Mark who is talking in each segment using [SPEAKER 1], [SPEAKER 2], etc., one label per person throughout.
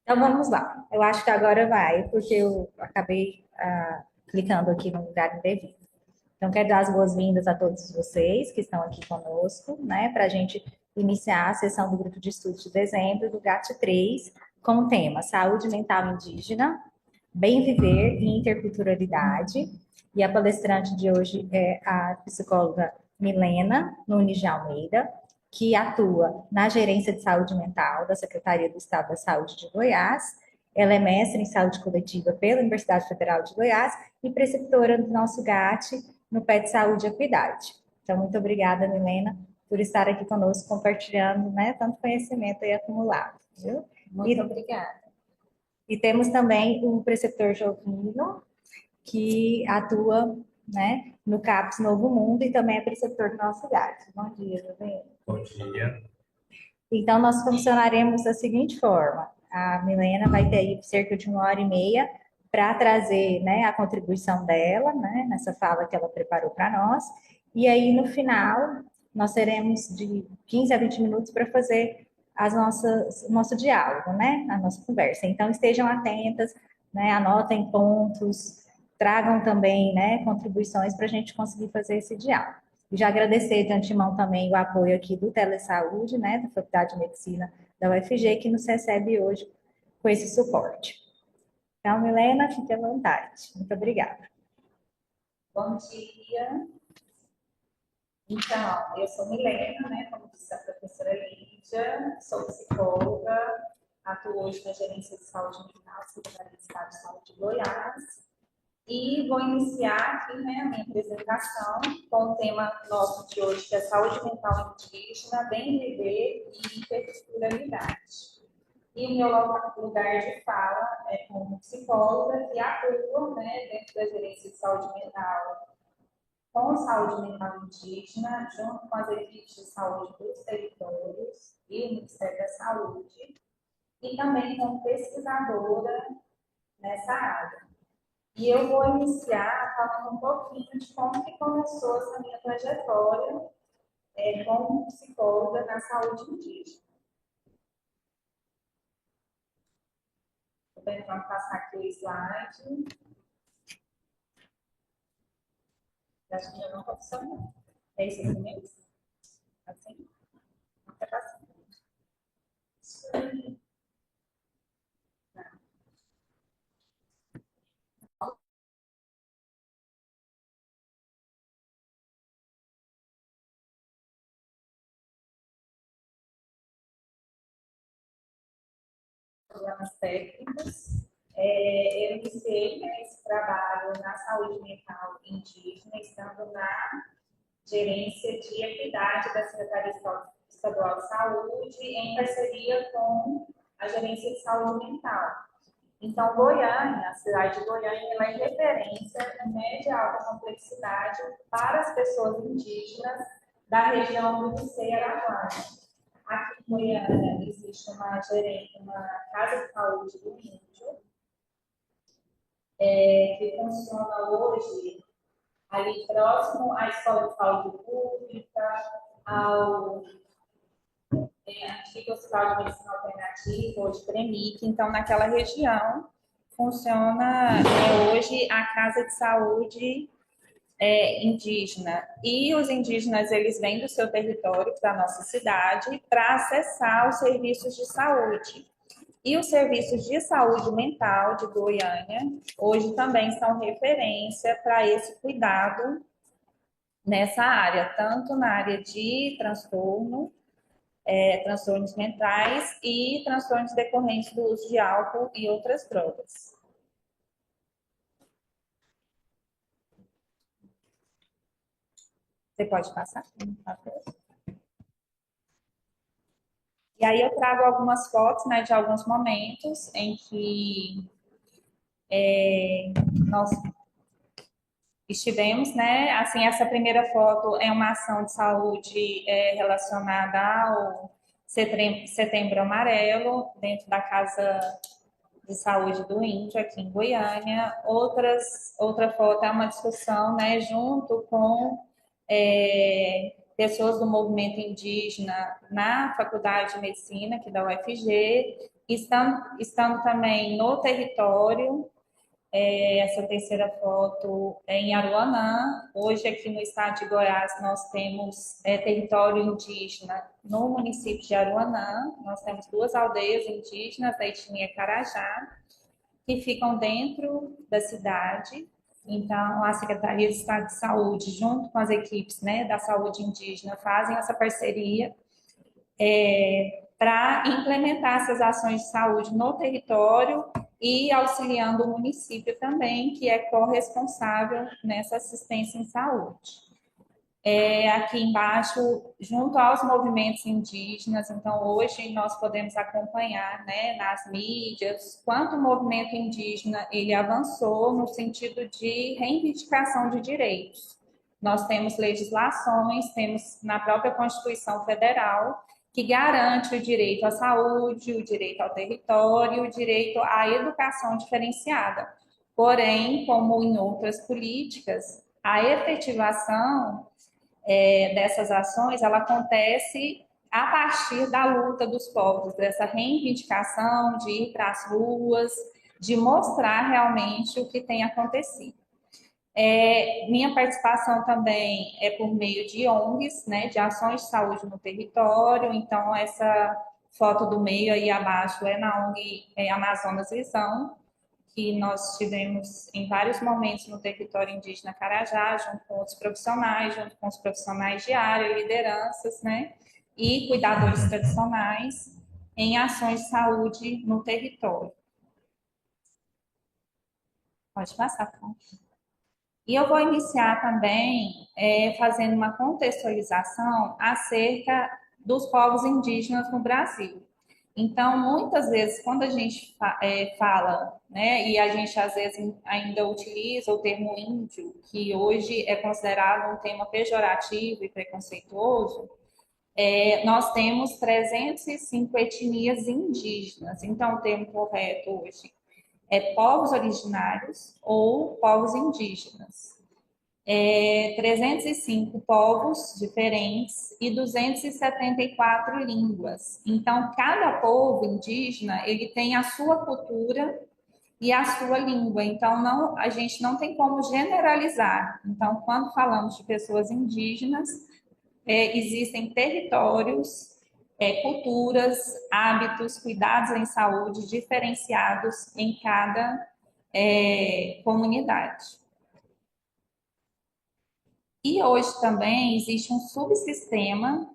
[SPEAKER 1] Então vamos lá. Eu acho que agora vai, porque eu acabei clicando aqui no lugar indevido. Então, quero dar as boas-vindas a todos vocês que estão aqui conosco, né, para a gente iniciar a sessão do grupo de estudos de dezembro do GAT 3, com o tema Saúde Mental Indígena, Bem Viver e Interculturalidade. E a palestrante de hoje é a psicóloga Milena Nunes de Almeida, que atua na Gerência de Saúde Mental da Secretaria do Estado da Saúde de Goiás. Ela é mestre em saúde coletiva pela Universidade Federal de Goiás e preceptora do nosso GAT no PET Saúde e Equidade. Então, muito obrigada, Milena, por estar aqui conosco, compartilhando, né, tanto conhecimento aí acumulado, viu?
[SPEAKER 2] Muito obrigada.
[SPEAKER 1] E temos também o preceptor Jovino, que atua, né, no CAPS Novo Mundo e também é preceptor do nosso GAT. Bom dia, Jovino.
[SPEAKER 3] Bom dia.
[SPEAKER 1] Então, nós funcionaremos da seguinte forma: a Milena vai ter aí cerca de 1h30 para trazer, né, a contribuição dela, né, nessa fala que ela preparou para nós. E aí, no final, nós teremos de 15 a 20 minutos para fazer o nosso diálogo, né, a nossa conversa. Então, estejam atentas, né, anotem pontos, tragam também, né, contribuições para a gente conseguir fazer esse diálogo. E já agradecer de antemão também o apoio aqui do Telesaúde, né, da Faculdade de Medicina da UFG, que nos recebe hoje com esse suporte. Então, Milena, fique à vontade. Muito obrigada.
[SPEAKER 2] Bom dia. Então, eu sou Milena, né, como disse a professora Lídia, sou psicóloga, atuo hoje na Gerência de Saúde Mental, Secretaria de Estado de Saúde de Goiás, e vou iniciar aqui, né, a minha apresentação com o tema nosso de hoje, que é Saúde Mental Indígena, Bem Viver e Interculturalidade. E o meu lugar de fala é como psicóloga que atua, né, dentro da Gerência de Saúde Mental com saúde mental indígena, junto com as equipes de saúde dos territórios e o Ministério da Saúde, e também como pesquisadora nessa área. E eu vou iniciar falando um pouquinho de como que começou essa minha trajetória como psicóloga na saúde indígena. Vou tentar passar aqui o slide. Acho que já não está funcionando. É isso aqui mesmo? Assim? Não está passando. Problemas técnicos. Eu iniciei, né, esse trabalho na saúde mental indígena, estando na gerência de equidade da Secretaria Estadual de Saúde, em parceria com a gerência de saúde mental. Então, Goiânia, a cidade de Goiânia, ela é referência em média e alta complexidade para as pessoas indígenas da região do Liceu Araguaia. Aqui em Goiânia existe uma casa de saúde do índio, que funciona hoje ali próximo à Escola de Saúde Pública, ao antigo Hospital de Medicina Alternativa, hoje PREMIC. Então, naquela região, funciona hoje a Casa de Saúde indígena. E os indígenas, eles vêm do seu território para a nossa cidade para acessar os serviços de saúde. E os serviços de saúde mental de Goiânia, hoje também são referência para esse cuidado nessa área, tanto na área de transtornos mentais e transtornos decorrentes do uso de álcool e outras drogas. Você pode passar? E aí eu trago algumas fotos, né, de alguns momentos em que nós estivemos, né? Assim, essa primeira foto é uma ação de saúde relacionada ao Setembro Amarelo, dentro da Casa de Saúde do Índio, aqui em Goiânia. Outra foto é uma discussão, né, junto com pessoas do movimento indígena na Faculdade de Medicina, aqui da UFG, Estamos também no território. Essa terceira foto é em Aruanã. Hoje, aqui no estado de Goiás, nós temos território indígena no município de Aruanã. Nós temos duas aldeias indígenas da etnia Carajá, que ficam dentro da cidade. Então, a Secretaria de Estado de Saúde, junto com as equipes, né, da saúde indígena, fazem essa parceria para implementar essas ações de saúde no território e auxiliando o município também, que é corresponsável nessa assistência em saúde. Aqui embaixo, junto aos movimentos indígenas, então hoje nós podemos acompanhar, né, nas mídias, quanto o movimento indígena ele avançou no sentido de reivindicação de direitos. Nós temos legislações, temos na própria Constituição Federal, que garante o direito à saúde, o direito ao território, o direito à educação diferenciada. Porém, como em outras políticas, a efetivação dessas ações, ela acontece a partir da luta dos povos, dessa reivindicação de ir para as ruas, de mostrar realmente o que tem acontecido. Minha participação também é por meio de ONGs, né, de ações de saúde no território. Então, essa foto do meio aí abaixo é na ONG Amazonas Visão, que nós tivemos em vários momentos no território indígena Carajá, junto com outros profissionais, junto com os profissionais de área, lideranças, né, e cuidadores tradicionais, em ações de saúde no território. Pode passar, por favor. E eu vou iniciar também fazendo uma contextualização acerca dos povos indígenas no Brasil. Então, muitas vezes, quando a gente fala, né, e a gente às vezes ainda utiliza o termo índio, que hoje é considerado um tema pejorativo e preconceituoso, nós temos 305 etnias indígenas. Então, o termo correto hoje é povos originários ou povos indígenas. 305 povos diferentes e 274 línguas. Então, cada povo indígena, ele tem a sua cultura e a sua língua. Então, a gente não tem como generalizar. Então, quando falamos de pessoas indígenas, existem territórios, culturas, hábitos, cuidados em saúde diferenciados em cada comunidade. E hoje também existe um subsistema,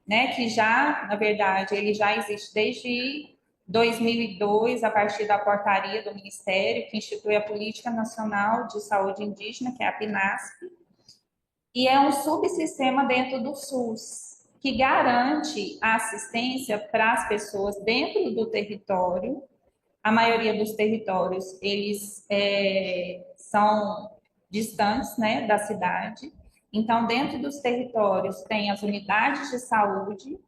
[SPEAKER 2] né, que já, na verdade, ele já existe desde 2002, a partir da portaria do Ministério, que institui a Política Nacional de Saúde Indígena, que é a PNASP, e é um subsistema dentro do SUS, que garante a assistência para as pessoas dentro do território. A maioria dos territórios, eles são distantes, né, da cidade. Então, dentro dos territórios, tem as unidades de saúde,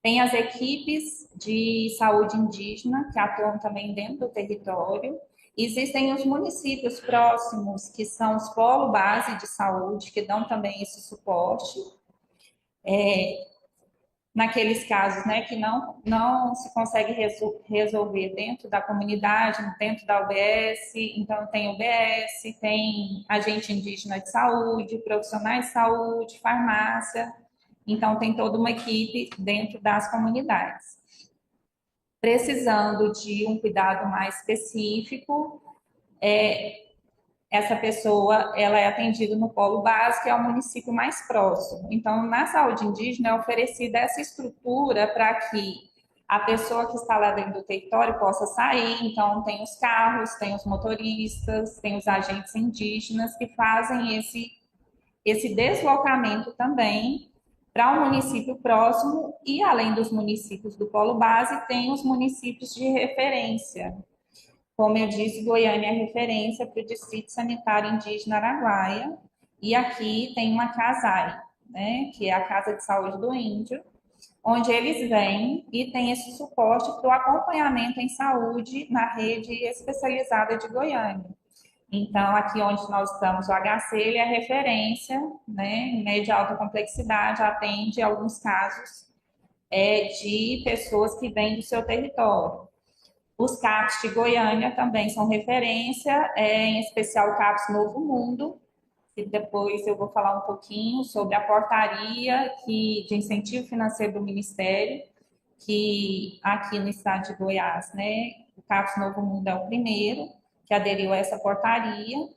[SPEAKER 2] tem as equipes de saúde indígena, que atuam também dentro do território. Existem os municípios próximos, que são os polo base de saúde, que dão também esse suporte. Naqueles casos, né, que não se consegue resolver dentro da comunidade, dentro da UBS, então tem UBS, tem agente indígena de saúde, profissionais de saúde, farmácia, então tem toda uma equipe dentro das comunidades. Precisando de um cuidado mais específico, essa pessoa ela é atendida no polo básico, que é o município mais próximo. Então, na saúde indígena é oferecida essa estrutura para que a pessoa que está lá dentro do território possa sair. Então, tem os carros, tem os motoristas, tem os agentes indígenas que fazem esse deslocamento também para um município próximo e, além dos municípios do polo base, tem os municípios de referência. Como eu disse, Goiânia é referência para o Distrito Sanitário Indígena Araguaia. E aqui tem uma CASAI, né, que é a Casa de Saúde do Índio, onde eles vêm e têm esse suporte para o acompanhamento em saúde na rede especializada de Goiânia. Então, aqui onde nós estamos, o HC, ele é referência, né, em média e alta complexidade, atende alguns casos de pessoas que vêm do seu território. Os CAPs de Goiânia também são referência, em especial o CAPS Novo Mundo, e depois eu vou falar um pouquinho sobre a portaria de incentivo financeiro do Ministério, que aqui no estado de Goiás, né, o CAPS Novo Mundo é o primeiro que aderiu a essa portaria,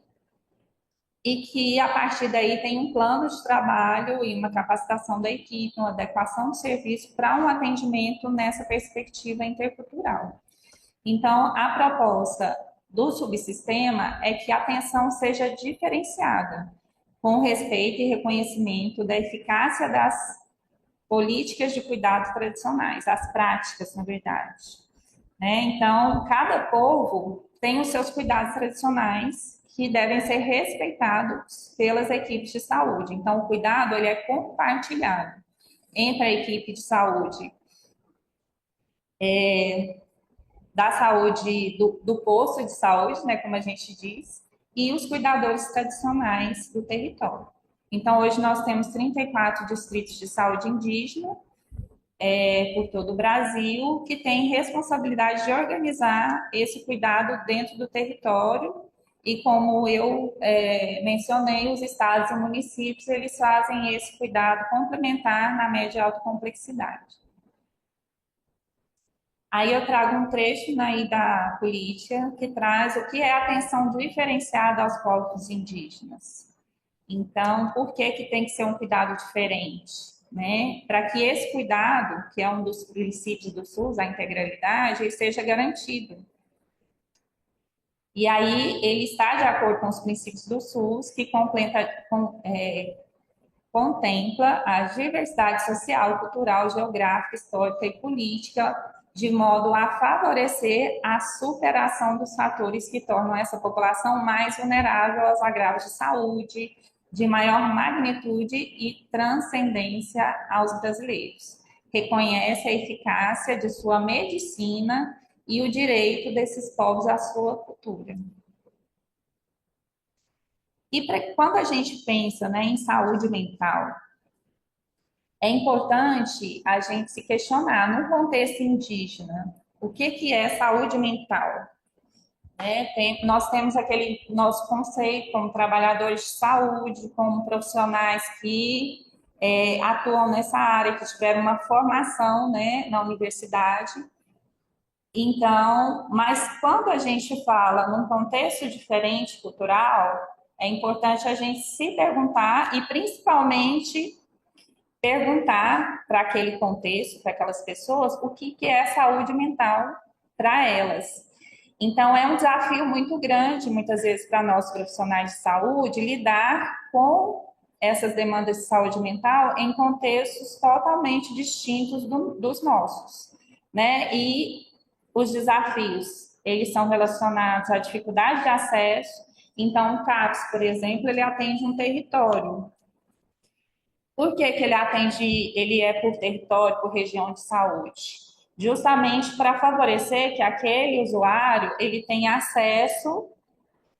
[SPEAKER 2] e que a partir daí tem um plano de trabalho e uma capacitação da equipe, uma adequação de serviço para um atendimento nessa perspectiva intercultural. Então, a proposta do subsistema é que a atenção seja diferenciada, com respeito e reconhecimento da eficácia das políticas de cuidados tradicionais, as práticas, na verdade. Né? Então, cada povo tem os seus cuidados tradicionais que devem ser respeitados pelas equipes de saúde. Então, o cuidado ele é compartilhado entre a equipe de saúde da saúde, do posto de saúde, né, como a gente diz, e os cuidadores tradicionais do território. Então, hoje nós temos 34 distritos de saúde indígena por todo o Brasil, que têm responsabilidade de organizar esse cuidado dentro do território. E como eu mencionei, os estados e municípios, eles fazem esse cuidado complementar na média e alta complexidade. Aí eu trago um trecho aí da política que traz o que é atenção diferenciada aos povos indígenas. Então, por que que tem que ser um cuidado diferente? Né? Para que esse cuidado, que é um dos princípios do SUS, a integralidade, ele seja garantido. E aí ele está de acordo com os princípios do SUS, que contempla a diversidade social, cultural, geográfica, histórica e política, de modo a favorecer a superação dos fatores que tornam essa população mais vulnerável aos agravos de saúde, de maior magnitude e transcendência aos brasileiros. Reconhece a eficácia de sua medicina e o direito desses povos à sua cultura. E quando a gente pensa, né, em saúde mental, é importante a gente se questionar, no contexto indígena, o que é saúde mental? Nós temos aquele nosso conceito como trabalhadores de saúde, como profissionais que atuam nessa área, que tiveram uma formação, né, na universidade. Então, mas quando a gente fala num contexto diferente cultural, é importante a gente se perguntar e principalmente perguntar para aquele contexto, para aquelas pessoas, o que é saúde mental para elas. Então, é um desafio muito grande, muitas vezes, para nós profissionais de saúde, lidar com essas demandas de saúde mental em contextos totalmente distintos dos nossos, né? E os desafios, eles são relacionados à dificuldade de acesso. Então, o CAPS, por exemplo, ele atende um território. Por que que ele é por território, por região de saúde? Justamente para favorecer que aquele usuário ele tenha acesso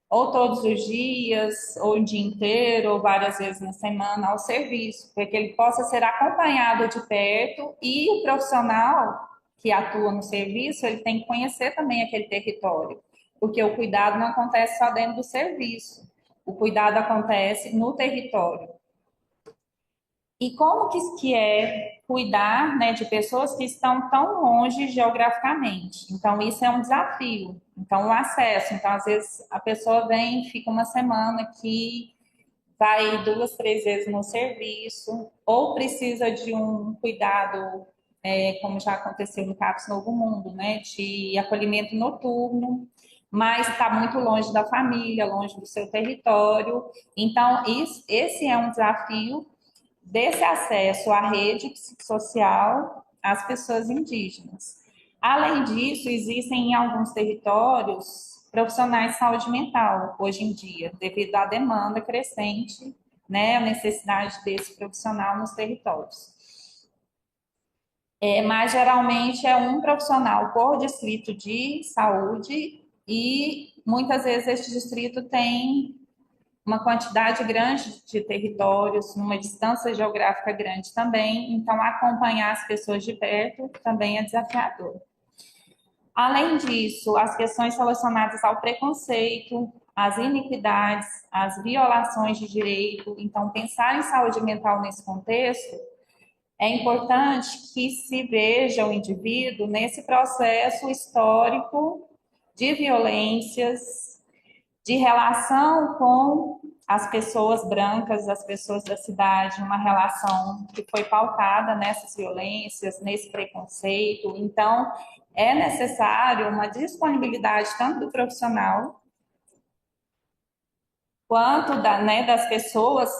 [SPEAKER 2] ou todos os dias, ou o dia inteiro, ou várias vezes na semana ao serviço, para que ele possa ser acompanhado de perto e o profissional que atua no serviço, ele tem que conhecer também aquele território, porque o cuidado não acontece só dentro do serviço, o cuidado acontece no território. E como que é cuidar, né, de pessoas que estão tão longe geograficamente? Então, isso é um desafio. Então, o acesso. Então, às vezes, a pessoa vem, fica uma semana aqui, vai 2, 3 vezes no serviço, ou precisa de um cuidado, como já aconteceu no CAPS Novo Mundo, né, de acolhimento noturno, mas está muito longe da família, longe do seu território. Então, esse é um desafio desse acesso à rede social às pessoas indígenas. Além disso, existem em alguns territórios profissionais de saúde mental, hoje em dia, devido à demanda crescente, né, a necessidade desse profissional nos territórios. Mas geralmente é um profissional por distrito de saúde e muitas vezes este distrito tem uma quantidade grande de territórios, numa distância geográfica grande também, então acompanhar as pessoas de perto também é desafiador. Além disso, as questões relacionadas ao preconceito, às iniquidades, às violações de direito, então pensar em saúde mental nesse contexto, é importante que se veja o indivíduo nesse processo histórico de violências, de relação com as pessoas brancas, as pessoas da cidade, uma relação que foi pautada nessas violências, nesse preconceito. Então, é necessário uma disponibilidade tanto do profissional quanto das pessoas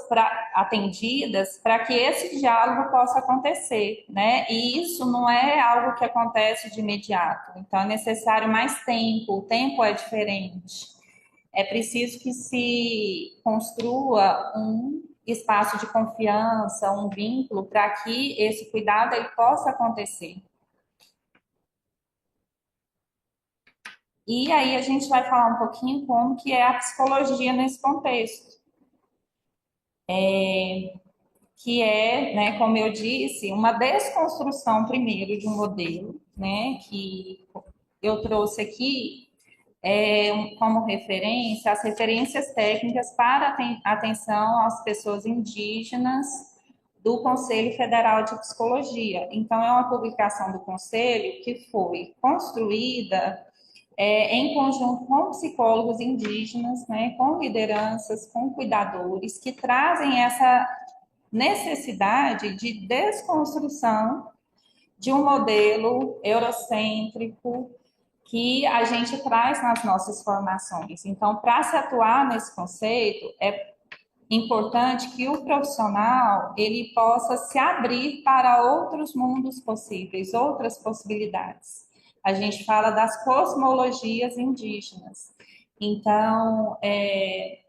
[SPEAKER 2] atendidas para que esse diálogo possa acontecer, né? E isso não é algo que acontece de imediato. Então, é necessário mais tempo, o tempo é diferente. É preciso que se construa um espaço de confiança, um vínculo, para que esse cuidado ele possa acontecer. E aí a gente vai falar um pouquinho como que é a psicologia nesse contexto. Que é, né, como eu disse, uma desconstrução primeiro de um modelo, né, que eu trouxe aqui como referência as referências técnicas para atenção às pessoas indígenas do Conselho Federal de Psicologia. Então, é uma publicação do Conselho que foi construída em conjunto com psicólogos indígenas, né, com lideranças, com cuidadores, que trazem essa necessidade de desconstrução de um modelo eurocêntrico que a gente traz nas nossas formações. Então, para se atuar nesse conceito, é importante que o profissional ele possa se abrir para outros mundos possíveis, outras possibilidades. A gente fala das cosmologias indígenas. Então,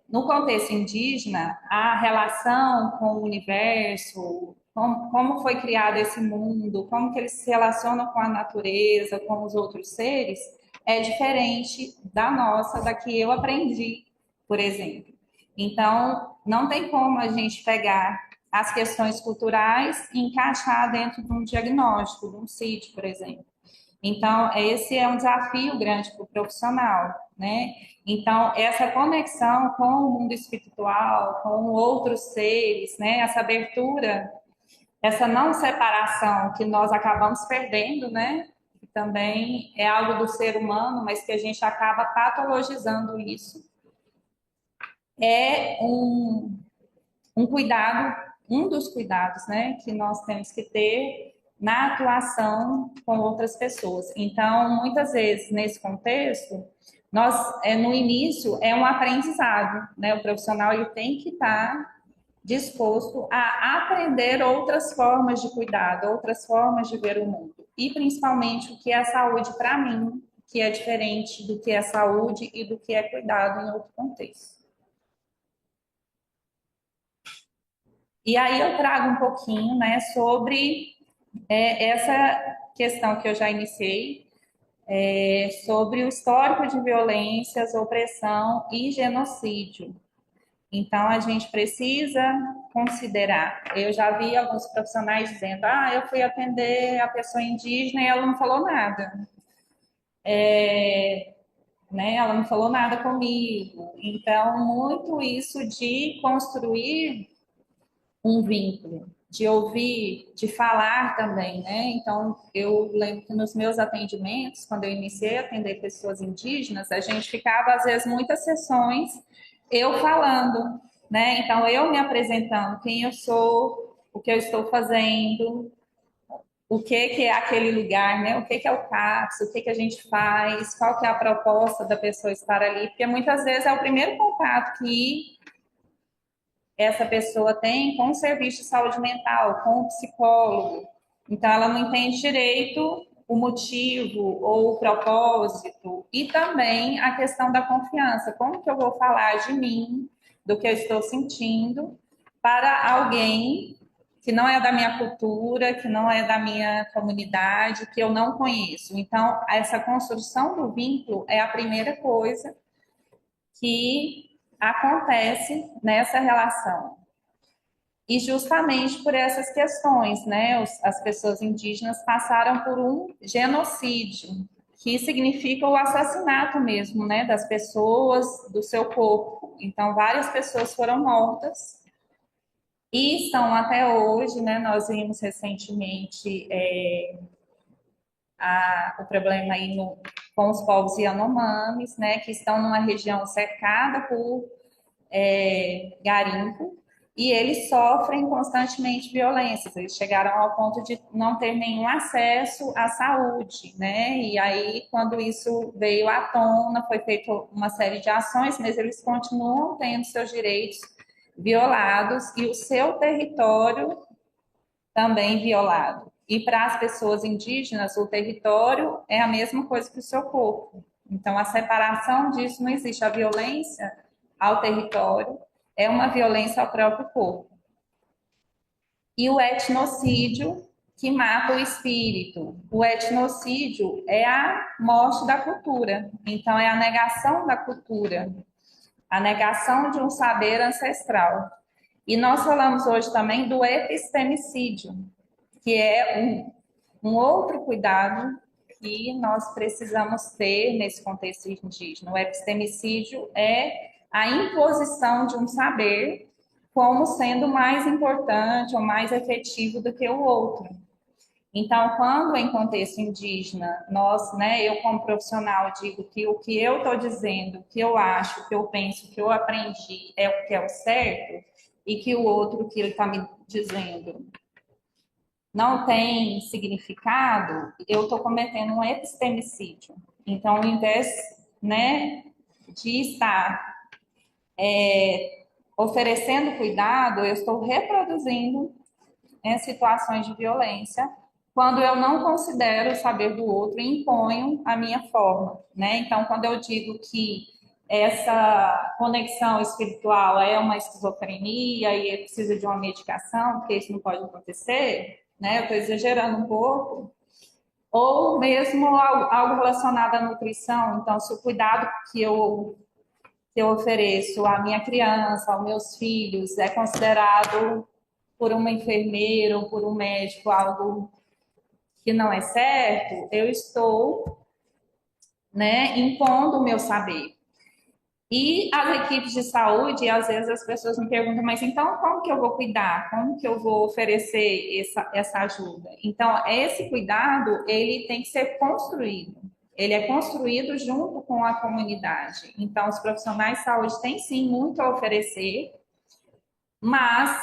[SPEAKER 2] no contexto indígena, a relação com o universo, como foi criado esse mundo, como que ele se relaciona com a natureza, com os outros seres, é diferente da nossa, da que eu aprendi, por exemplo. Então, não tem como a gente pegar as questões culturais e encaixar dentro de um diagnóstico, de um CID, por exemplo. Então, esse é um desafio grande para o profissional, né? Então, essa conexão com o mundo espiritual, com outros seres, né? Essa abertura, essa não separação que nós acabamos perdendo, né? Que também é algo do ser humano, mas que a gente acaba patologizando isso. É um cuidado, um dos cuidados, né? Que nós temos que ter na atuação com outras pessoas. Então, muitas vezes, nesse contexto, nós, no início, é um aprendizado, né? O profissional ele tem que estar disposto a aprender outras formas de cuidado, outras formas de ver o mundo. E, principalmente, o que é saúde para mim, que é diferente do que é saúde e do que é cuidado em outro contexto. E aí eu trago um pouquinho, né, sobre essa questão que eu já iniciei, sobre o histórico de violências, opressão e genocídio. Então, a gente precisa considerar. Eu já vi alguns profissionais dizendo: ah, eu fui atender a pessoa indígena e ela não falou nada. Né? Ela não falou nada comigo. Então, muito isso de construir um vínculo, de ouvir, de falar também, né? Então, eu lembro que nos meus atendimentos, quando eu iniciei a atender pessoas indígenas, a gente ficava, às vezes, muitas sessões eu falando, né? Então, eu me apresentando, quem eu sou, o que eu estou fazendo, o que é aquele lugar, né? O que é o CAPS, o que a gente faz, qual que é a proposta da pessoa estar ali, porque muitas vezes é o primeiro contato que essa pessoa tem com o serviço de saúde mental, com o psicólogo. Então, ela não entende direito o motivo ou o propósito e também a questão da confiança. Como que eu vou falar de mim, do que eu estou sentindo, para alguém que não é da minha cultura, que não é da minha comunidade, que eu não conheço. Então, essa construção do vínculo é a primeira coisa que acontece nessa relação. E justamente por essas questões, né, as pessoas indígenas passaram por um genocídio, que significa o assassinato mesmo, né, das pessoas, do seu corpo. Então, várias pessoas foram mortas e estão até hoje, né, nós vimos recentemente o problema aí com os povos Yanomamis, né, que estão numa região cercada por garimpo, e eles sofrem constantemente violências. Eles chegaram ao ponto de não ter nenhum acesso à saúde, né? E aí, quando isso veio à tona, foi feita uma série de ações, mas eles continuam tendo seus direitos violados e o seu território também violado. E para as pessoas indígenas, o território é a mesma coisa que o seu corpo. Então, a separação disso não existe. A violência ao território é uma violência ao próprio corpo. E o etnocídio, que mata o espírito. O etnocídio é a morte da cultura. Então, é a negação da cultura, a negação de um saber ancestral. E nós falamos hoje também do epistemicídio, que é um outro cuidado que nós precisamos ter nesse contexto indígena. O epistemicídio é a imposição de um saber como sendo mais importante ou mais efetivo do que o outro. Então, quando em contexto indígena, nós, né, eu como profissional digo que o que eu estou dizendo, o que eu acho, o que eu penso, o que eu aprendi é o que é o certo, e que o outro que ele está me dizendo não tem significado, eu estou cometendo um epistemicídio. Então, ao invés, né, de estar oferecendo cuidado, eu estou reproduzindo, né, situações de violência quando eu não considero o saber do outro e imponho a minha forma, né? Então, quando eu digo que essa conexão espiritual é uma esquizofrenia e precisa de uma medicação, porque isso não pode acontecer, né? Eu estou exagerando um pouco. Ou mesmo algo relacionado à nutrição. Então, se o cuidado que eu ofereço à minha criança, aos meus filhos, é considerado por uma enfermeira ou por um médico algo que não é certo, eu estou, né, impondo o meu saber. E as equipes de saúde, às vezes as pessoas me perguntam, mas então como que eu vou cuidar? Como que eu vou oferecer essa ajuda? Então, esse cuidado, ele tem que ser construído. Ele é construído junto com a comunidade. Então, os profissionais de saúde têm sim muito a oferecer, mas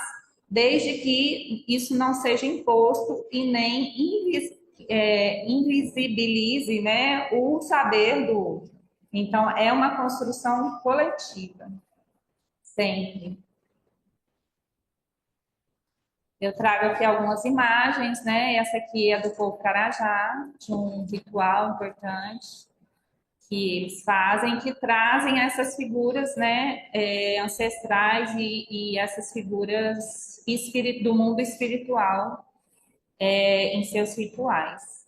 [SPEAKER 2] desde que isso não seja imposto e nem invisibilize, né, o saber do outro. Então, é uma construção coletiva, sempre. Eu trago aqui algumas imagens, né? Essa aqui é do povo Carajá, de um ritual importante que eles fazem, que trazem essas figuras, né, ancestrais e essas figuras do mundo espiritual em seus rituais.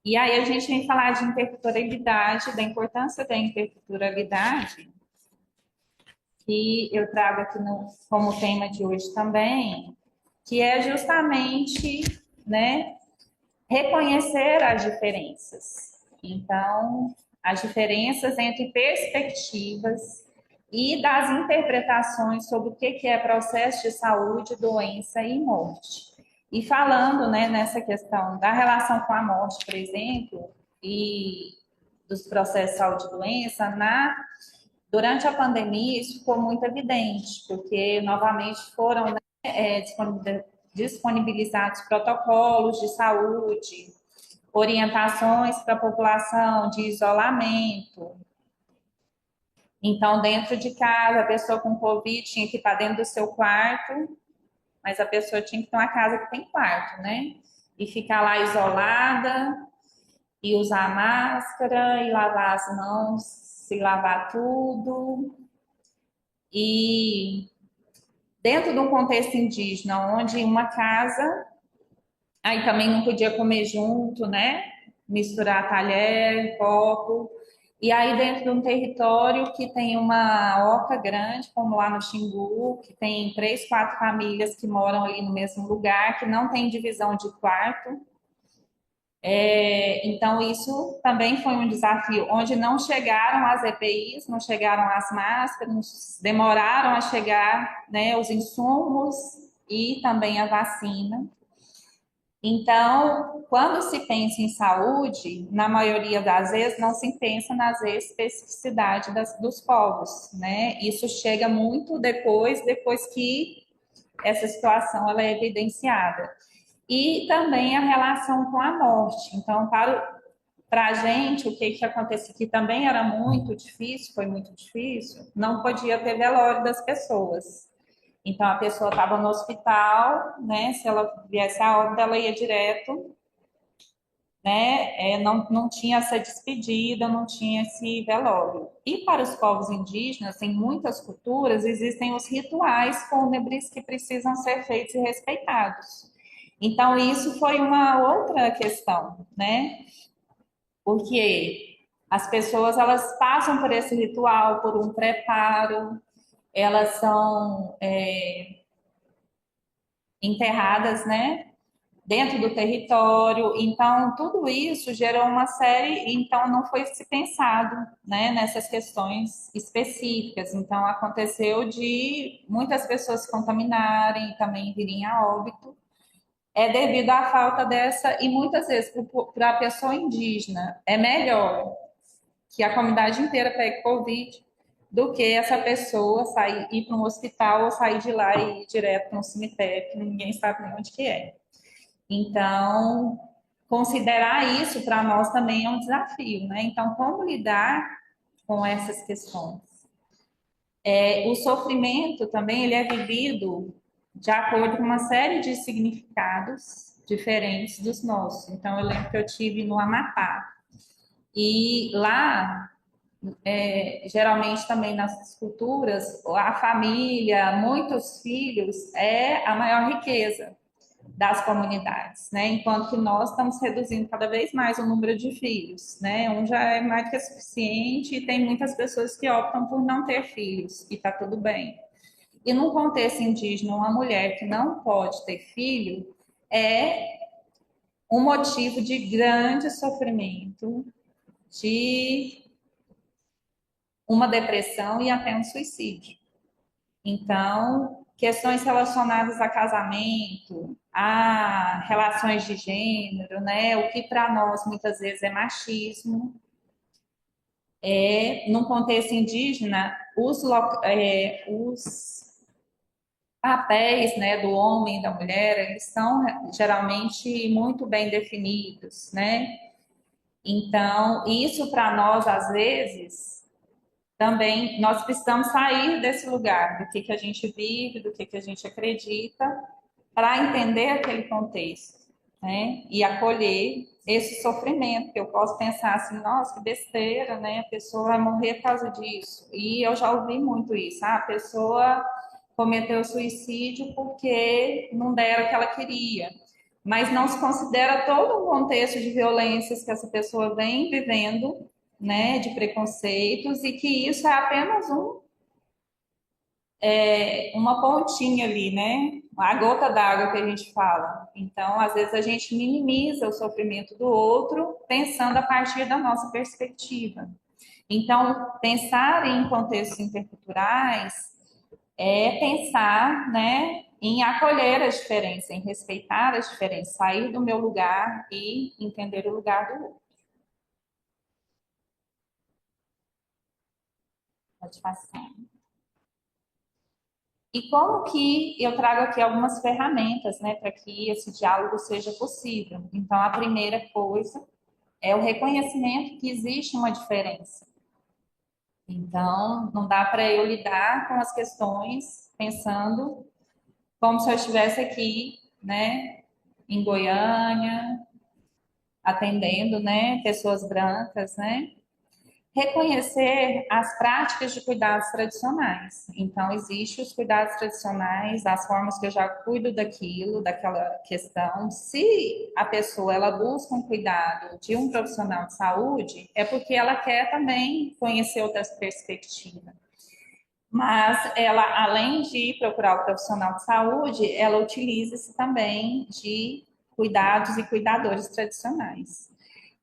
[SPEAKER 2] E aí a gente vem falar de interculturalidade, da importância da interculturalidade, que eu trago aqui como tema de hoje também, que é justamente, né, reconhecer as diferenças. Então, as diferenças entre perspectivas e das interpretações sobre o que é processo de saúde, doença e morte. E falando, né, nessa questão da relação com a morte, por exemplo, e dos processos de saúde e doença, durante a pandemia isso ficou muito evidente, porque novamente foram, né, disponibilizados protocolos de saúde, orientações para a população de isolamento. Então, dentro de casa, a pessoa com Covid tinha que estar dentro do seu quarto, mas a pessoa tinha que ter uma casa que tem quarto, né? E ficar lá isolada, e usar máscara, e lavar as mãos, se lavar tudo. E dentro de um contexto indígena, onde uma casa, aí também não podia comer junto, né? Misturar talher, copo.
[SPEAKER 1] E aí, dentro de um território que tem uma oca grande, como lá no Xingu, que tem 3, 4 famílias que moram ali no mesmo lugar, que não tem divisão de quarto. Então, isso também foi um desafio, onde não chegaram as EPIs, não chegaram as máscaras, demoraram a chegar, né, os insumos e também a vacina. Então, quando se pensa em saúde, na maioria das vezes não se pensa nas especificidades dos povos, né? Isso chega muito depois que essa situação ela é evidenciada. E também a relação com a morte. Então, para a gente, o que aconteceu que também era muito difícil, foi muito difícil, não podia ter velório das pessoas. Então, a pessoa estava no hospital, né? Se ela viesse a óbito, ela ia direto, né? Não tinha essa despedida, não tinha esse velório. E para os povos indígenas, em muitas culturas, existem os rituais fúnebres que precisam ser feitos e respeitados. Então, isso foi uma outra questão, né? Porque as pessoas, elas passam por esse ritual, por um preparo, elas são enterradas, né, dentro do território. Então, tudo isso gerou uma série, então não foi se pensado, né, nessas questões específicas. Então, aconteceu de muitas pessoas se contaminarem e também virem a óbito. É devido à falta dessa, e muitas vezes para a pessoa indígena é melhor que a comunidade inteira pegue Covid do que essa pessoa sair, ir para um hospital ou sair de lá e ir direto para um cemitério que ninguém sabe nem onde que é. Então, considerar isso para nós também é um desafio, né? Então, como lidar com essas questões? O sofrimento também ele é vivido de acordo com uma série de significados diferentes dos nossos. Então, eu lembro que eu tive no Amapá e lá geralmente também nas culturas, a família, muitos filhos é a maior riqueza das comunidades, né? Enquanto que nós estamos reduzindo cada vez mais o número de filhos, né? Um já é mais do que suficiente e tem muitas pessoas que optam por não ter filhos e está tudo bem. E num contexto indígena, uma mulher que não pode ter filho é um motivo de grande sofrimento, de uma depressão e até um suicídio. Então, questões relacionadas a casamento, a relações de gênero, né? O que para nós muitas vezes é machismo, num contexto indígena, os papéis, né, do homem e da mulher, eles são geralmente muito bem definidos, né? Então, isso para nós, às vezes, também nós precisamos sair desse lugar, do que a gente vive, do que a gente acredita, para entender aquele contexto, né? E acolher esse sofrimento, que eu posso pensar assim, nossa, que besteira, né? A pessoa vai morrer por causa disso. E eu já ouvi muito isso, a pessoa cometeu suicídio porque não deram o que ela queria. Mas não se considera todo um contexto de violências que essa pessoa vem vivendo, né, de preconceitos, e que isso é apenas uma pontinha ali, né? A gota d'água que a gente fala. Então, às vezes a gente minimiza o sofrimento do outro pensando a partir da nossa perspectiva. Então, pensar em contextos interculturais é pensar, né, em acolher a diferença, em respeitar a diferença, sair do meu lugar e entender o lugar do outro. Pode passar. E como que eu trago aqui algumas ferramentas, né, para que esse diálogo seja possível? Então, a primeira coisa é o reconhecimento que existe uma diferença. Então, não dá para eu lidar com as questões pensando como se eu estivesse aqui, né, em Goiânia, atendendo, né, pessoas brancas, né?
[SPEAKER 2] reconhecer as práticas de cuidados tradicionais. Então, existem os cuidados tradicionais, as formas que eu já cuido daquilo, daquela questão. Se a pessoa ela busca um cuidado de um profissional de saúde, é porque ela quer também conhecer outras perspectivas. Mas ela, além de procurar o profissional de saúde, ela utiliza-se também de cuidados e cuidadores tradicionais.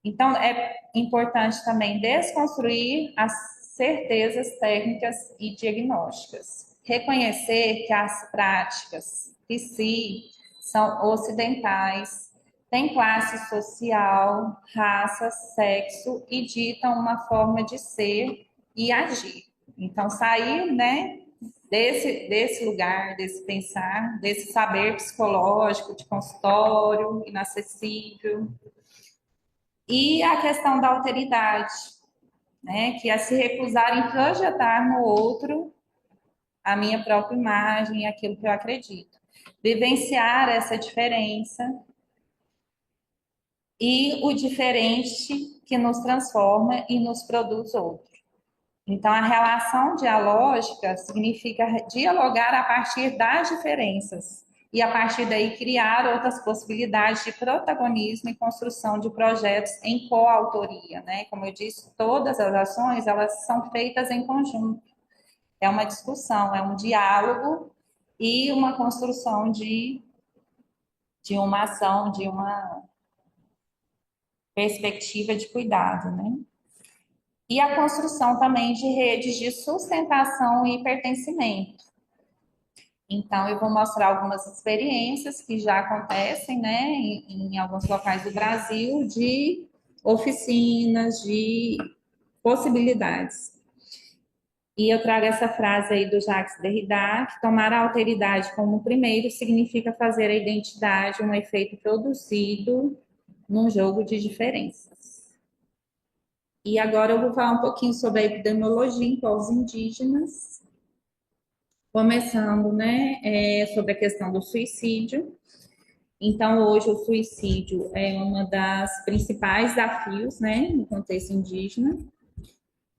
[SPEAKER 2] Então, é importante também desconstruir as certezas técnicas e diagnósticas. Reconhecer que as práticas em si são ocidentais, têm classe social, raça, sexo e ditam uma forma de ser e agir. Então, sair, né, desse lugar, desse pensar, desse saber psicológico de consultório, inacessível, e a questão da alteridade, né? Que é se recusar em projetar no outro a minha própria imagem, aquilo que eu acredito. Vivenciar essa diferença e o diferente que nos transforma e nos produz outro. Então, a relação dialógica significa dialogar a partir das diferenças e, a partir daí, criar outras possibilidades de protagonismo e construção de projetos em coautoria, né? Como eu disse, todas as ações, elas são feitas em conjunto. É uma discussão, é um diálogo e uma construção de uma ação, de uma perspectiva de cuidado, né? E a construção também de redes de sustentação e pertencimento. Então, eu vou mostrar algumas experiências que já acontecem, né, em alguns locais do Brasil, de oficinas, de possibilidades. E eu trago essa frase aí do Jacques Derrida, que tomar a alteridade como primeiro significa fazer a identidade um efeito produzido num jogo de diferenças. E agora eu vou falar um pouquinho sobre a epidemiologia em povos indígenas, começando, né, sobre a questão do suicídio. Então, hoje o suicídio é uma das principais desafios, né, no contexto indígena.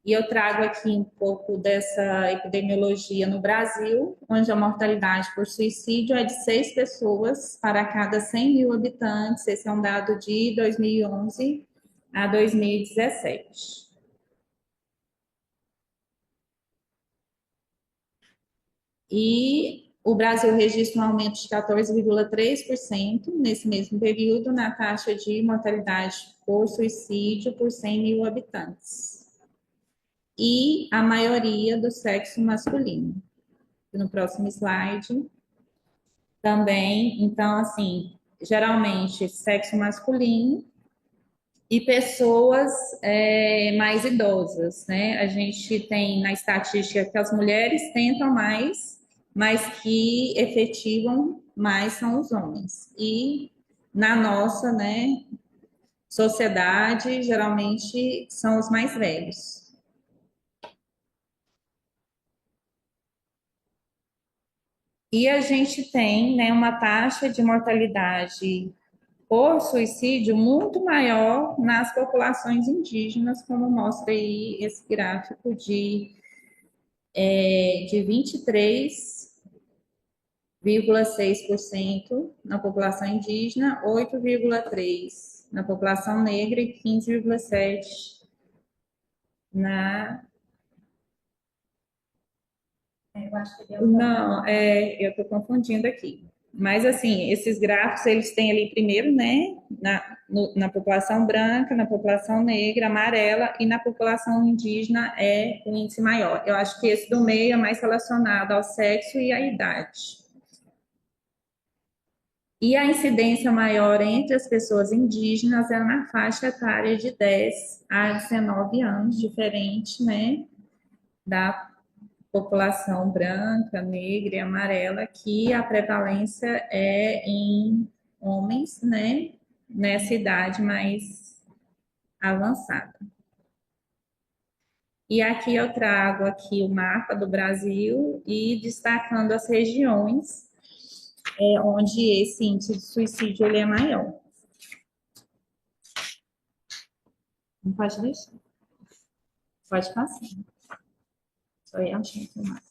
[SPEAKER 2] E eu trago aqui um pouco dessa epidemiologia no Brasil, onde a mortalidade por suicídio é de 6 pessoas para cada 100 mil habitantes. Esse é um dado de 2011 a 2017. E o Brasil registra um aumento de 14,3% nesse mesmo período na taxa de mortalidade por suicídio por 100 mil habitantes. E a maioria do sexo masculino. No próximo slide também, então, assim, geralmente sexo masculino e pessoas mais idosas, né? A gente tem na estatística que as mulheres tentam mais, mas que efetivam mais são os homens. E na nossa, né, sociedade, geralmente são os mais velhos. E a gente tem, né, uma taxa de mortalidade por suicídio muito maior nas populações indígenas, como mostra aí esse gráfico de 23,6% na população indígena, 8,3% na população negra e 15,7% na...
[SPEAKER 1] Eu acho que deu
[SPEAKER 2] Não, eu estou confundindo aqui. Mas, assim, esses gráficos, eles têm ali primeiro, né, na população branca, na população negra, amarela, e na população indígena é o índice maior. Eu acho que esse do meio é mais relacionado ao sexo e à idade. E a incidência maior entre as pessoas indígenas é na faixa etária de 10 a 19 anos, diferente, né, da população branca, negra e amarela, que a prevalência é em homens, né, nessa idade mais avançada. E aqui eu trago aqui o mapa do Brasil e destacando as regiões onde esse índice de suicídio ele é maior. Não pode deixar.
[SPEAKER 1] Pode passar. Só ia achar que mais.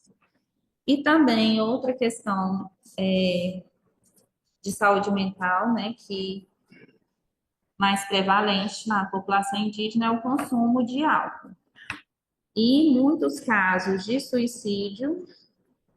[SPEAKER 1] E também outra questão de saúde mental, né, que mais prevalente na população indígena é o consumo de álcool. E muitos casos de suicídio,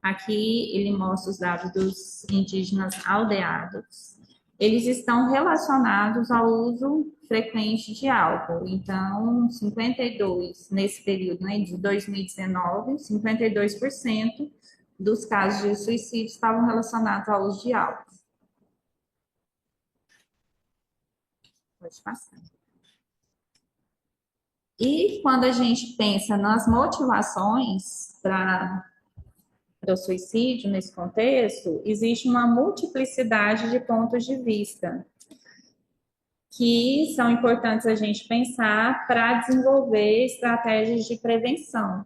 [SPEAKER 1] aqui ele mostra os dados dos indígenas aldeados, eles estão relacionados ao uso frequente de álcool. Então, 52, nesse período, né, de 2019, 52% dos casos de suicídio estavam relacionados ao uso de álcool. Pode passar. E quando a gente pensa nas motivações para o suicídio nesse contexto, existe uma multiplicidade de pontos de vista que são importantes a gente pensar para desenvolver estratégias de prevenção.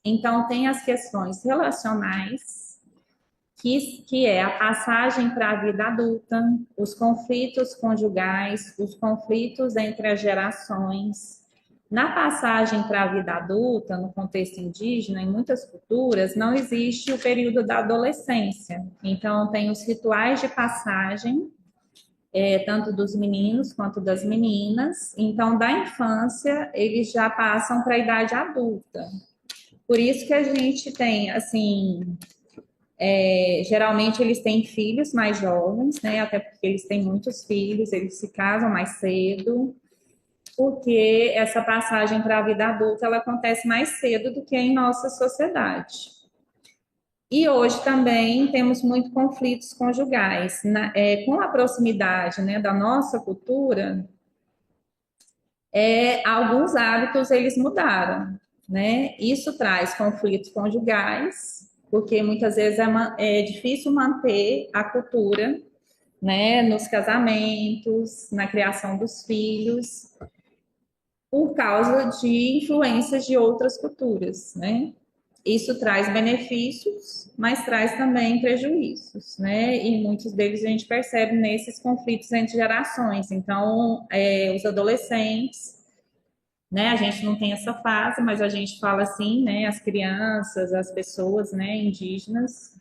[SPEAKER 1] Então, tem as questões relacionais, que é a passagem para a vida adulta, os conflitos conjugais, os conflitos entre as gerações. Na passagem para a vida adulta, no contexto indígena, em muitas culturas, não existe o período da adolescência. Então, tem os rituais de passagem, tanto dos meninos quanto das meninas. Então, da infância, eles já passam para a idade adulta. Por isso que a gente tem, assim, geralmente eles têm filhos mais jovens, né? Até porque eles têm muitos filhos, eles se casam mais cedo, porque essa passagem para a vida adulta ela acontece mais cedo do que em nossa sociedade. E hoje também temos muitos conflitos conjugais. Com a proximidade, né, da nossa cultura, alguns hábitos eles mudaram, né? Isso traz conflitos conjugais, porque muitas vezes é difícil manter a cultura, né, nos casamentos, na criação dos filhos, por causa de influências de outras culturas, né? Isso traz benefícios, mas traz também prejuízos, né? E muitos deles a gente percebe nesses conflitos entre gerações. Então, os adolescentes, né? A gente não tem essa fase, mas a gente fala assim, né? As crianças, as pessoas, né? Indígenas,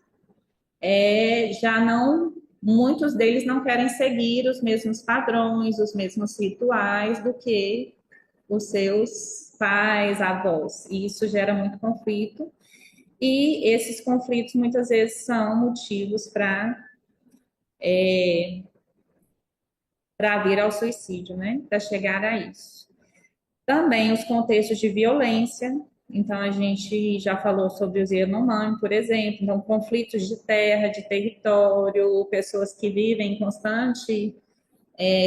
[SPEAKER 1] já não, muitos deles não querem seguir os mesmos padrões, os mesmos rituais do que os seus pais, avós. E isso gera muito conflito. E esses conflitos muitas vezes são motivos para vir ao suicídio, né? Para chegar a isso. Também os contextos de violência. Então, a gente já falou sobre os Yanomami, por exemplo. Então, conflitos de terra, de território, pessoas que vivem em constante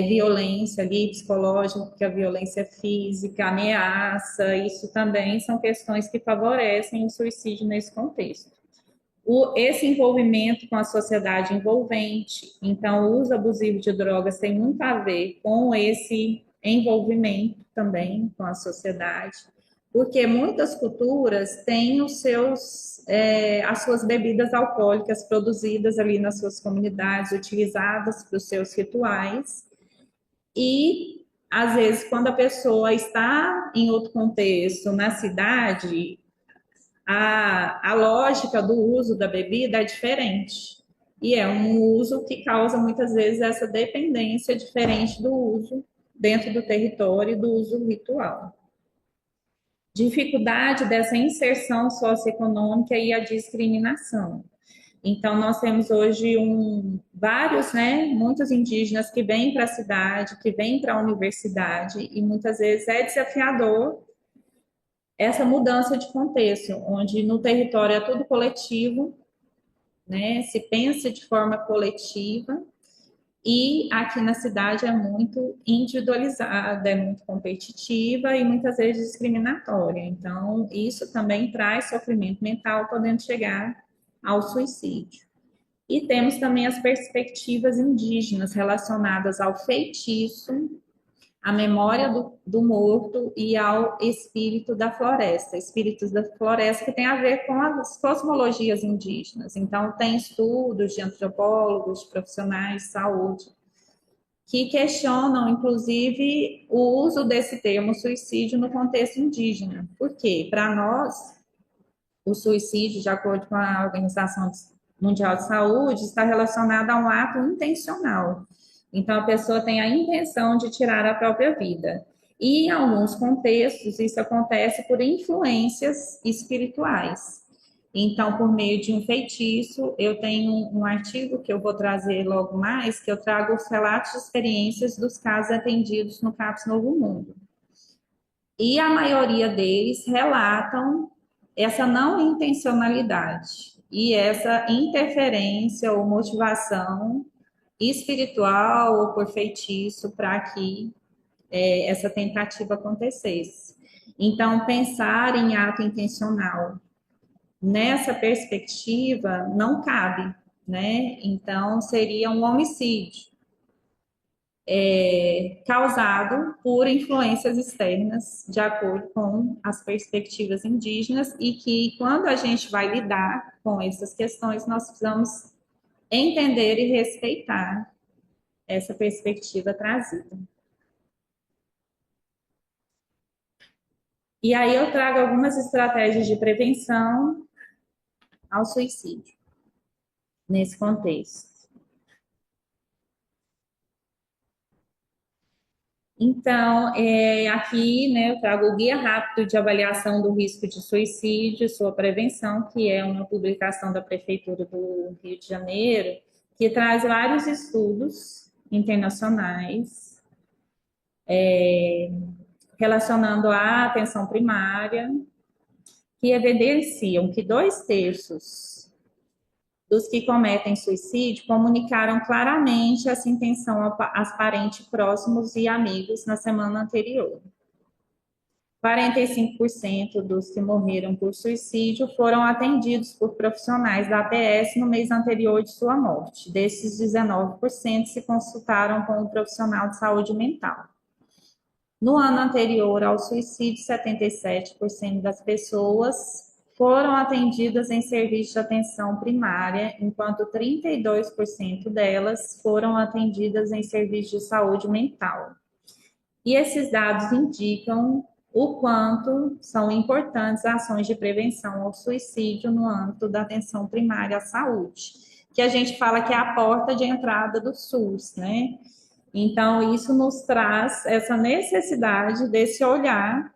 [SPEAKER 1] violência ali, psicológica, violência física, ameaça. Isso também são questões que favorecem o suicídio nesse contexto. Esse envolvimento com a sociedade envolvente, então o uso abusivo de drogas tem muito a ver com esse envolvimento também com a sociedade, porque muitas culturas têm as suas bebidas alcoólicas produzidas ali nas suas comunidades, utilizadas para os seus rituais, e às vezes quando a pessoa está em outro contexto, na cidade, a lógica do uso da bebida é diferente. E é um uso que causa muitas vezes essa dependência diferente do uso dentro do território e do uso ritual. Dificuldade dessa inserção socioeconômica e a discriminação. Então, nós temos hoje vários, né, muitos indígenas que vêm para a cidade, que vêm para a universidade, e muitas vezes é desafiador essa mudança de contexto, onde no território é tudo coletivo, né? Se pensa de forma coletiva, e aqui na cidade é muito individualizada, é muito competitiva e muitas vezes discriminatória. Então, isso também traz sofrimento mental, podendo chegar ao suicídio. E temos também as perspectivas indígenas relacionadas ao feitiço, à memória do morto e ao espírito da floresta. Espíritos da floresta que tem a ver com as cosmologias indígenas. Então, tem estudos de antropólogos, de profissionais de saúde,
[SPEAKER 2] que questionam, inclusive, o uso desse termo suicídio no contexto indígena. Por quê? Para nós, o suicídio, de acordo com a Organização Mundial de Saúde, está relacionado a um ato intencional. Então, a pessoa tem a intenção de tirar a própria vida. E, em alguns contextos, isso acontece por influências espirituais. Então, por meio de um feitiço, eu tenho um artigo que eu vou trazer logo mais, que eu trago os relatos de experiências dos casos atendidos no CAPS Novo Mundo. E a maioria deles relatam essa não intencionalidade e essa interferência ou motivação espiritual ou por feitiço para que essa tentativa acontecesse. Então, pensar em ato intencional nessa perspectiva não cabe, né? Então, seria um homicídio causado por influências externas, de acordo com as perspectivas indígenas, e que quando a gente vai lidar com essas questões, nós precisamos entender e respeitar essa perspectiva trazida. E aí eu trago algumas estratégias de prevenção ao suicídio nesse contexto. Então, aqui, né, eu trago o Guia Rápido de Avaliação do Risco de Suicídio e Sua Prevenção, que é uma publicação da Prefeitura do Rio de Janeiro, que traz vários estudos internacionais relacionando a atenção primária, que evidenciam que 2/3 dos que cometem suicídio comunicaram claramente essa intenção aos parentes próximos e amigos na semana anterior. 45% dos que morreram por suicídio foram atendidos por profissionais da APS no mês anterior de sua morte. Desses, 19% se consultaram com um profissional de saúde mental. No ano anterior ao suicídio, 77% das pessoas foram atendidas em serviço de atenção primária, enquanto 32% delas foram atendidas em serviço de saúde mental. E esses dados indicam o quanto são importantes ações de prevenção ao suicídio no âmbito da atenção primária à saúde, que a gente fala que é a porta de entrada do SUS, né? Então, isso nos traz essa necessidade desse olhar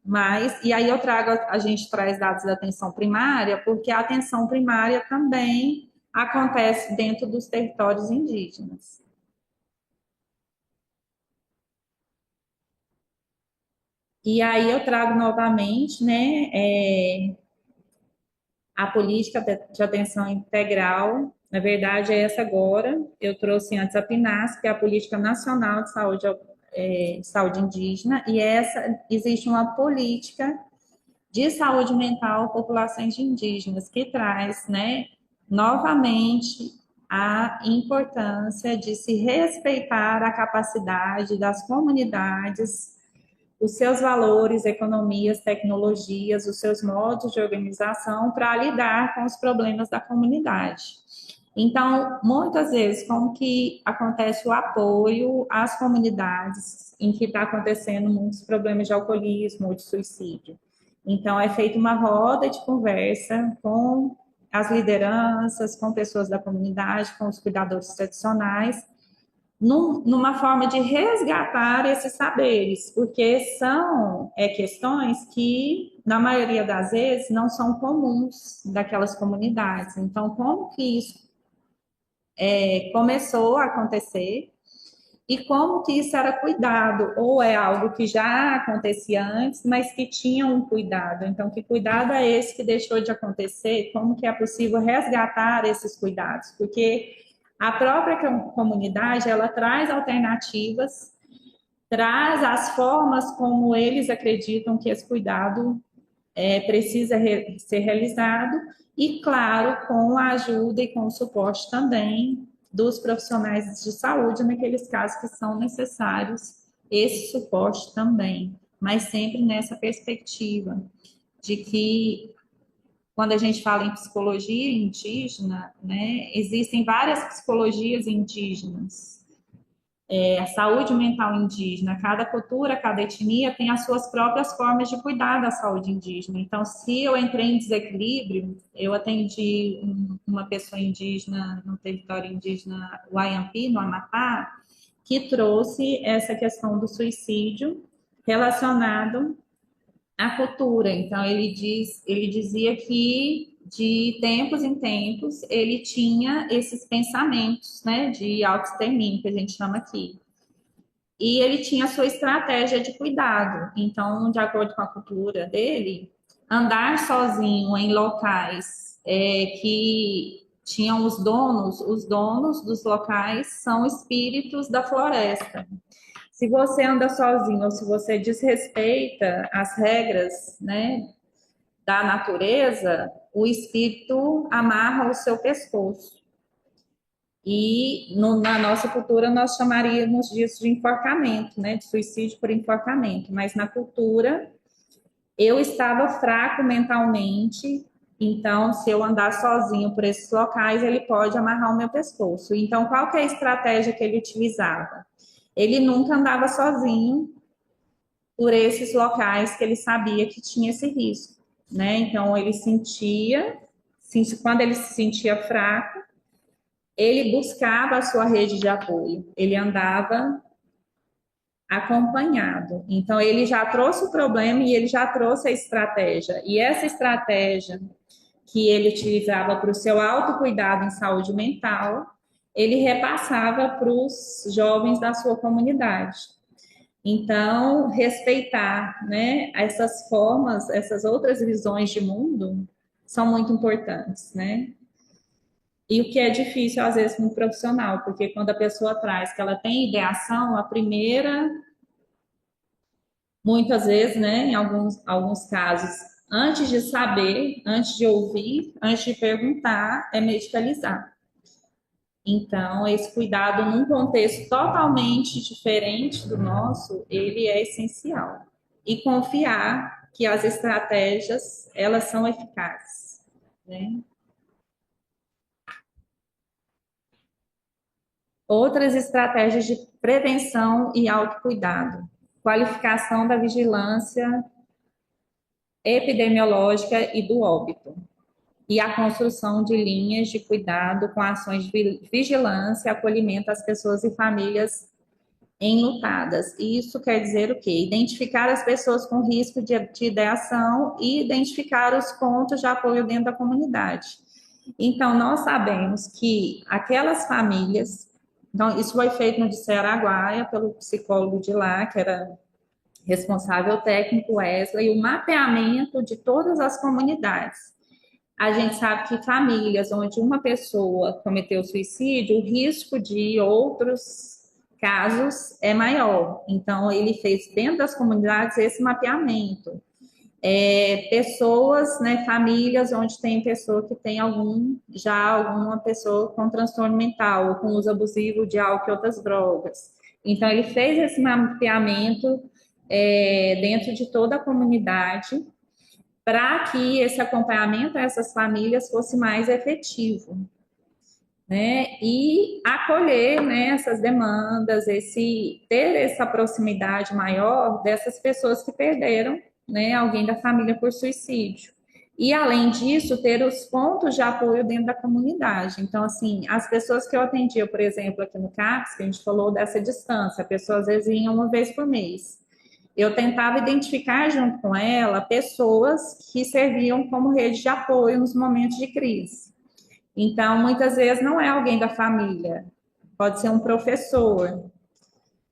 [SPEAKER 2] mais, e aí a gente traz dados da atenção primária, porque a atenção primária também acontece dentro dos territórios indígenas. E aí eu trago novamente, né, a política de atenção integral, na verdade é essa agora, eu trouxe antes a PNAS, que é a Política Nacional de Saúde Indígena, e existe uma política de saúde mental a populações indígenas, que traz, né, novamente a importância de se respeitar a capacidade das comunidades, os seus valores, economias, tecnologias, os seus modos de organização para lidar com os problemas da comunidade. Então, muitas vezes, como que acontece o apoio às comunidades em que está acontecendo muitos problemas de alcoolismo ou de suicídio? Então, é feita uma roda de conversa com as lideranças, com pessoas da comunidade, com os cuidadores tradicionais, numa forma de resgatar esses saberes, porque são questões que, na maioria das vezes, não são comuns daquelas comunidades. Então, como que isso começou a acontecer e como que isso era cuidado, ou é algo que já acontecia antes, mas que tinha um cuidado. Então, que cuidado é esse que deixou de acontecer? Como que é possível resgatar esses cuidados? Porque a própria comunidade, ela traz alternativas, traz as formas como eles acreditam que esse cuidado precisa ser realizado e, claro, com a ajuda e com o suporte também dos profissionais de saúde naqueles casos que são necessários esse suporte também, mas sempre nessa perspectiva de que quando a gente fala em psicologia indígena, né, existem várias psicologias indígenas. a saúde mental indígena. Cada cultura, cada etnia tem as suas próprias formas de cuidar da saúde indígena. Então, se eu entrei em desequilíbrio, eu atendi uma pessoa indígena no território indígena Wayampi, no Amapá, que trouxe essa questão do suicídio relacionado à cultura. Então, ele dizia que de tempos em tempos ele tinha esses pensamentos, né, de autoextermínio, que a gente chama aqui. E ele tinha a sua estratégia de cuidado. Então, de acordo com a cultura dele, andar sozinho em locais que tinham os donos dos locais são espíritos da floresta. Se você anda sozinho ou se você desrespeita as regras, né, da natureza, o espírito amarra o seu pescoço. E na nossa cultura nós chamaríamos disso de enforcamento, né, de suicídio por enforcamento. Mas na cultura eu estava fraco mentalmente, então se eu andar sozinho por esses locais, ele pode amarrar o meu pescoço. Então qual que é a estratégia que ele utilizava? Ele nunca andava sozinho por esses locais que ele sabia que tinha esse risco, né? Então ele quando ele se sentia fraco, ele buscava a sua rede de apoio, ele andava acompanhado. Então ele já trouxe o problema e ele já trouxe a estratégia. E essa estratégia que ele utilizava para o seu autocuidado em saúde mental, ele repassava para os jovens da sua comunidade. Então, respeitar, né, essas formas, essas outras visões de mundo são muito importantes, né? E o que é difícil, às vezes, no profissional, porque quando a pessoa traz que ela tem ideação, a primeira, muitas vezes, né, em alguns casos, antes de saber, antes de ouvir, antes de perguntar, é medicalizar. Então, esse cuidado num contexto totalmente diferente do nosso, ele é essencial. E confiar que as estratégias, elas são eficazes, né? Outras estratégias de prevenção e autocuidado. Qualificação da vigilância epidemiológica e do óbito. E a construção de linhas de cuidado com ações de vigilância e acolhimento às pessoas e famílias enlutadas. Isso quer dizer o quê? Identificar as pessoas com risco de ideação e identificar os pontos de apoio dentro da comunidade. Então, nós sabemos que aquelas famílias, então, isso foi feito no Diceu Araguaia, pelo psicólogo de lá, que era responsável técnico Wesley, o mapeamento de todas as comunidades. A gente sabe que famílias onde uma pessoa cometeu suicídio, o risco de outros casos é maior. Então, ele fez dentro das comunidades esse mapeamento. Pessoas, né, famílias onde tem pessoa que tem alguma pessoa com transtorno mental, ou com uso abusivo de álcool e outras drogas. Então, ele fez esse mapeamento dentro de toda a comunidade para que esse acompanhamento a essas famílias fosse mais efetivo, né? E acolher, né, essas demandas, ter essa proximidade maior dessas pessoas que perderam, né, alguém da família por suicídio. E, além disso, ter os pontos de apoio dentro da comunidade. Então, assim, as pessoas que eu atendia, por exemplo, aqui no CAPS, que a gente falou dessa distância, a pessoa às vezes vinha uma vez por mês. Eu tentava identificar junto com ela pessoas que serviam como rede de apoio nos momentos de crise. Então, muitas vezes não é alguém da família, pode ser um professor,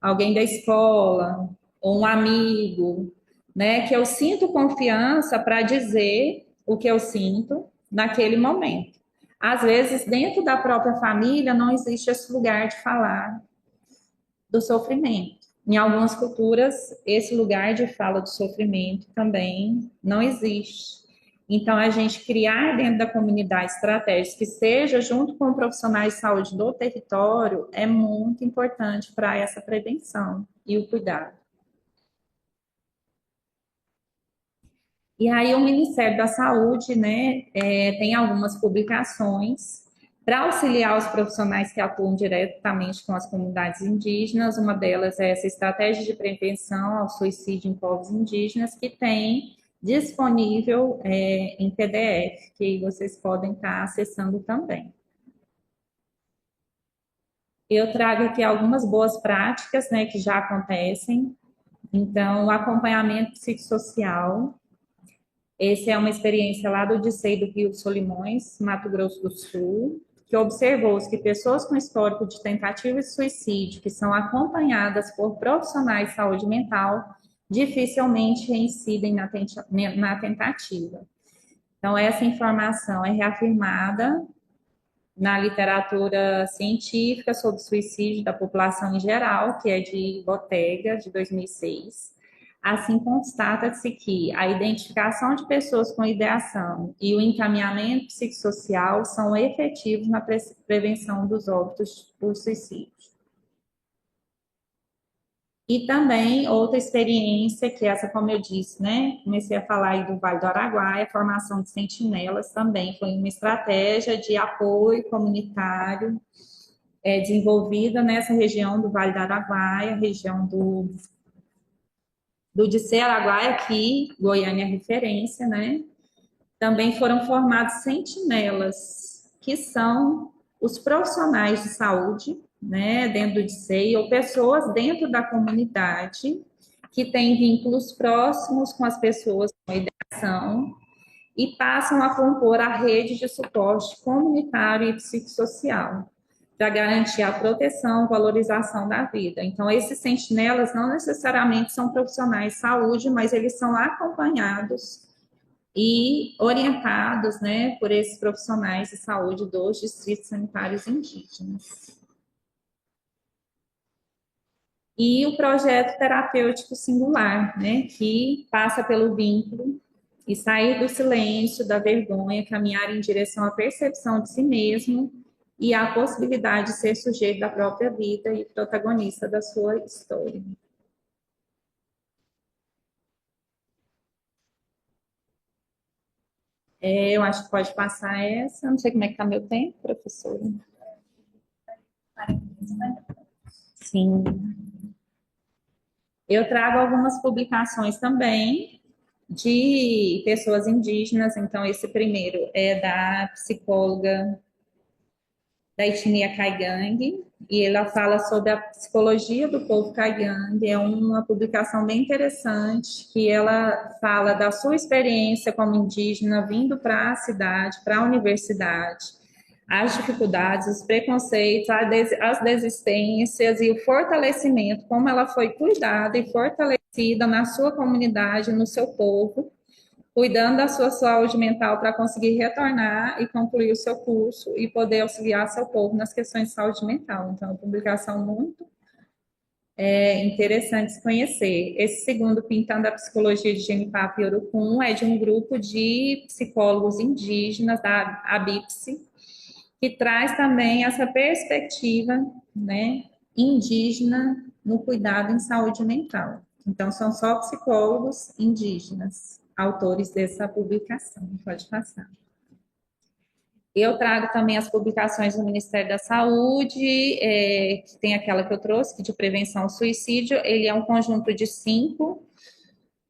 [SPEAKER 2] alguém da escola, ou um amigo, né? Que eu sinto confiança para dizer o que eu sinto naquele momento. Às vezes, dentro da própria família, não existe esse lugar de falar do sofrimento. Em algumas culturas, esse lugar de fala do sofrimento também não existe. Então, a gente criar dentro da comunidade estratégias que seja junto com profissionais de saúde do território é muito importante para essa prevenção e o cuidado. E aí o Ministério da Saúde, né, tem algumas publicações para auxiliar os profissionais que atuam diretamente com as comunidades indígenas. Uma delas é essa estratégia de prevenção ao suicídio em povos indígenas, que tem disponível em PDF, que vocês podem estar acessando também. Eu trago aqui algumas boas práticas, né, que já acontecem. Então, o acompanhamento psicossocial. Essa é uma experiência lá do DICEI do Rio Solimões, Mato Grosso do Sul, que observou que pessoas com histórico de tentativa de suicídio, que são acompanhadas por profissionais de saúde mental, dificilmente reincidem na tentativa. Então, essa informação é reafirmada na literatura científica sobre suicídio da população em geral, que é de Bottega, de 2006. Assim, constata-se que a identificação de pessoas com ideação e o encaminhamento psicossocial são efetivos na prevenção dos óbitos por suicídio. E também outra experiência, que essa, como eu disse, né? Comecei a falar aí do Vale do Araguaia, a formação de sentinelas também foi uma estratégia de apoio comunitário desenvolvida nessa região do Vale do Araguaia, região do Dicê Araguaia, aqui, Goiânia é referência, né? Também foram formados sentinelas, que são os profissionais de saúde, né, dentro do DICEI, ou pessoas dentro da comunidade que têm vínculos próximos com as pessoas com ideação e passam a compor a rede de suporte comunitário e psicossocial para garantir a proteção, valorização da vida. Então, esses sentinelas não necessariamente são profissionais de saúde, mas eles são acompanhados e orientados, né, por esses profissionais de saúde dos distritos sanitários indígenas. E o projeto terapêutico singular, né, que passa pelo vínculo e sair do silêncio, da vergonha, caminhar em direção à percepção de si mesmo e à possibilidade de ser sujeito da própria vida e protagonista da sua história. Eu acho que pode passar essa. Não sei como é que está meu tempo, professora. Sim. Eu trago algumas publicações também de pessoas indígenas. Então, esse primeiro é da psicóloga da etnia Caigangue, e ela fala sobre a psicologia do povo Caigangue. É uma publicação bem interessante, que ela fala da sua experiência como indígena vindo para a cidade, para a universidade, as dificuldades, os preconceitos, as desistências e o fortalecimento, como ela foi cuidada e fortalecida na sua comunidade, no seu povo, cuidando da sua saúde mental para conseguir retornar e concluir o seu curso e poder auxiliar seu povo nas questões de saúde mental. Então, é uma publicação muito interessante de conhecer. Esse segundo, Pintando a Psicologia de Genipapo e Urucum, é de um grupo de psicólogos indígenas da ABIPSE, que traz também essa perspectiva, né, indígena no cuidado em saúde mental. Então, são só psicólogos indígenas, autores dessa publicação. Pode passar. Eu trago também as publicações do Ministério da Saúde, que tem aquela que eu trouxe, que de prevenção ao suicídio. Ele é um conjunto de 5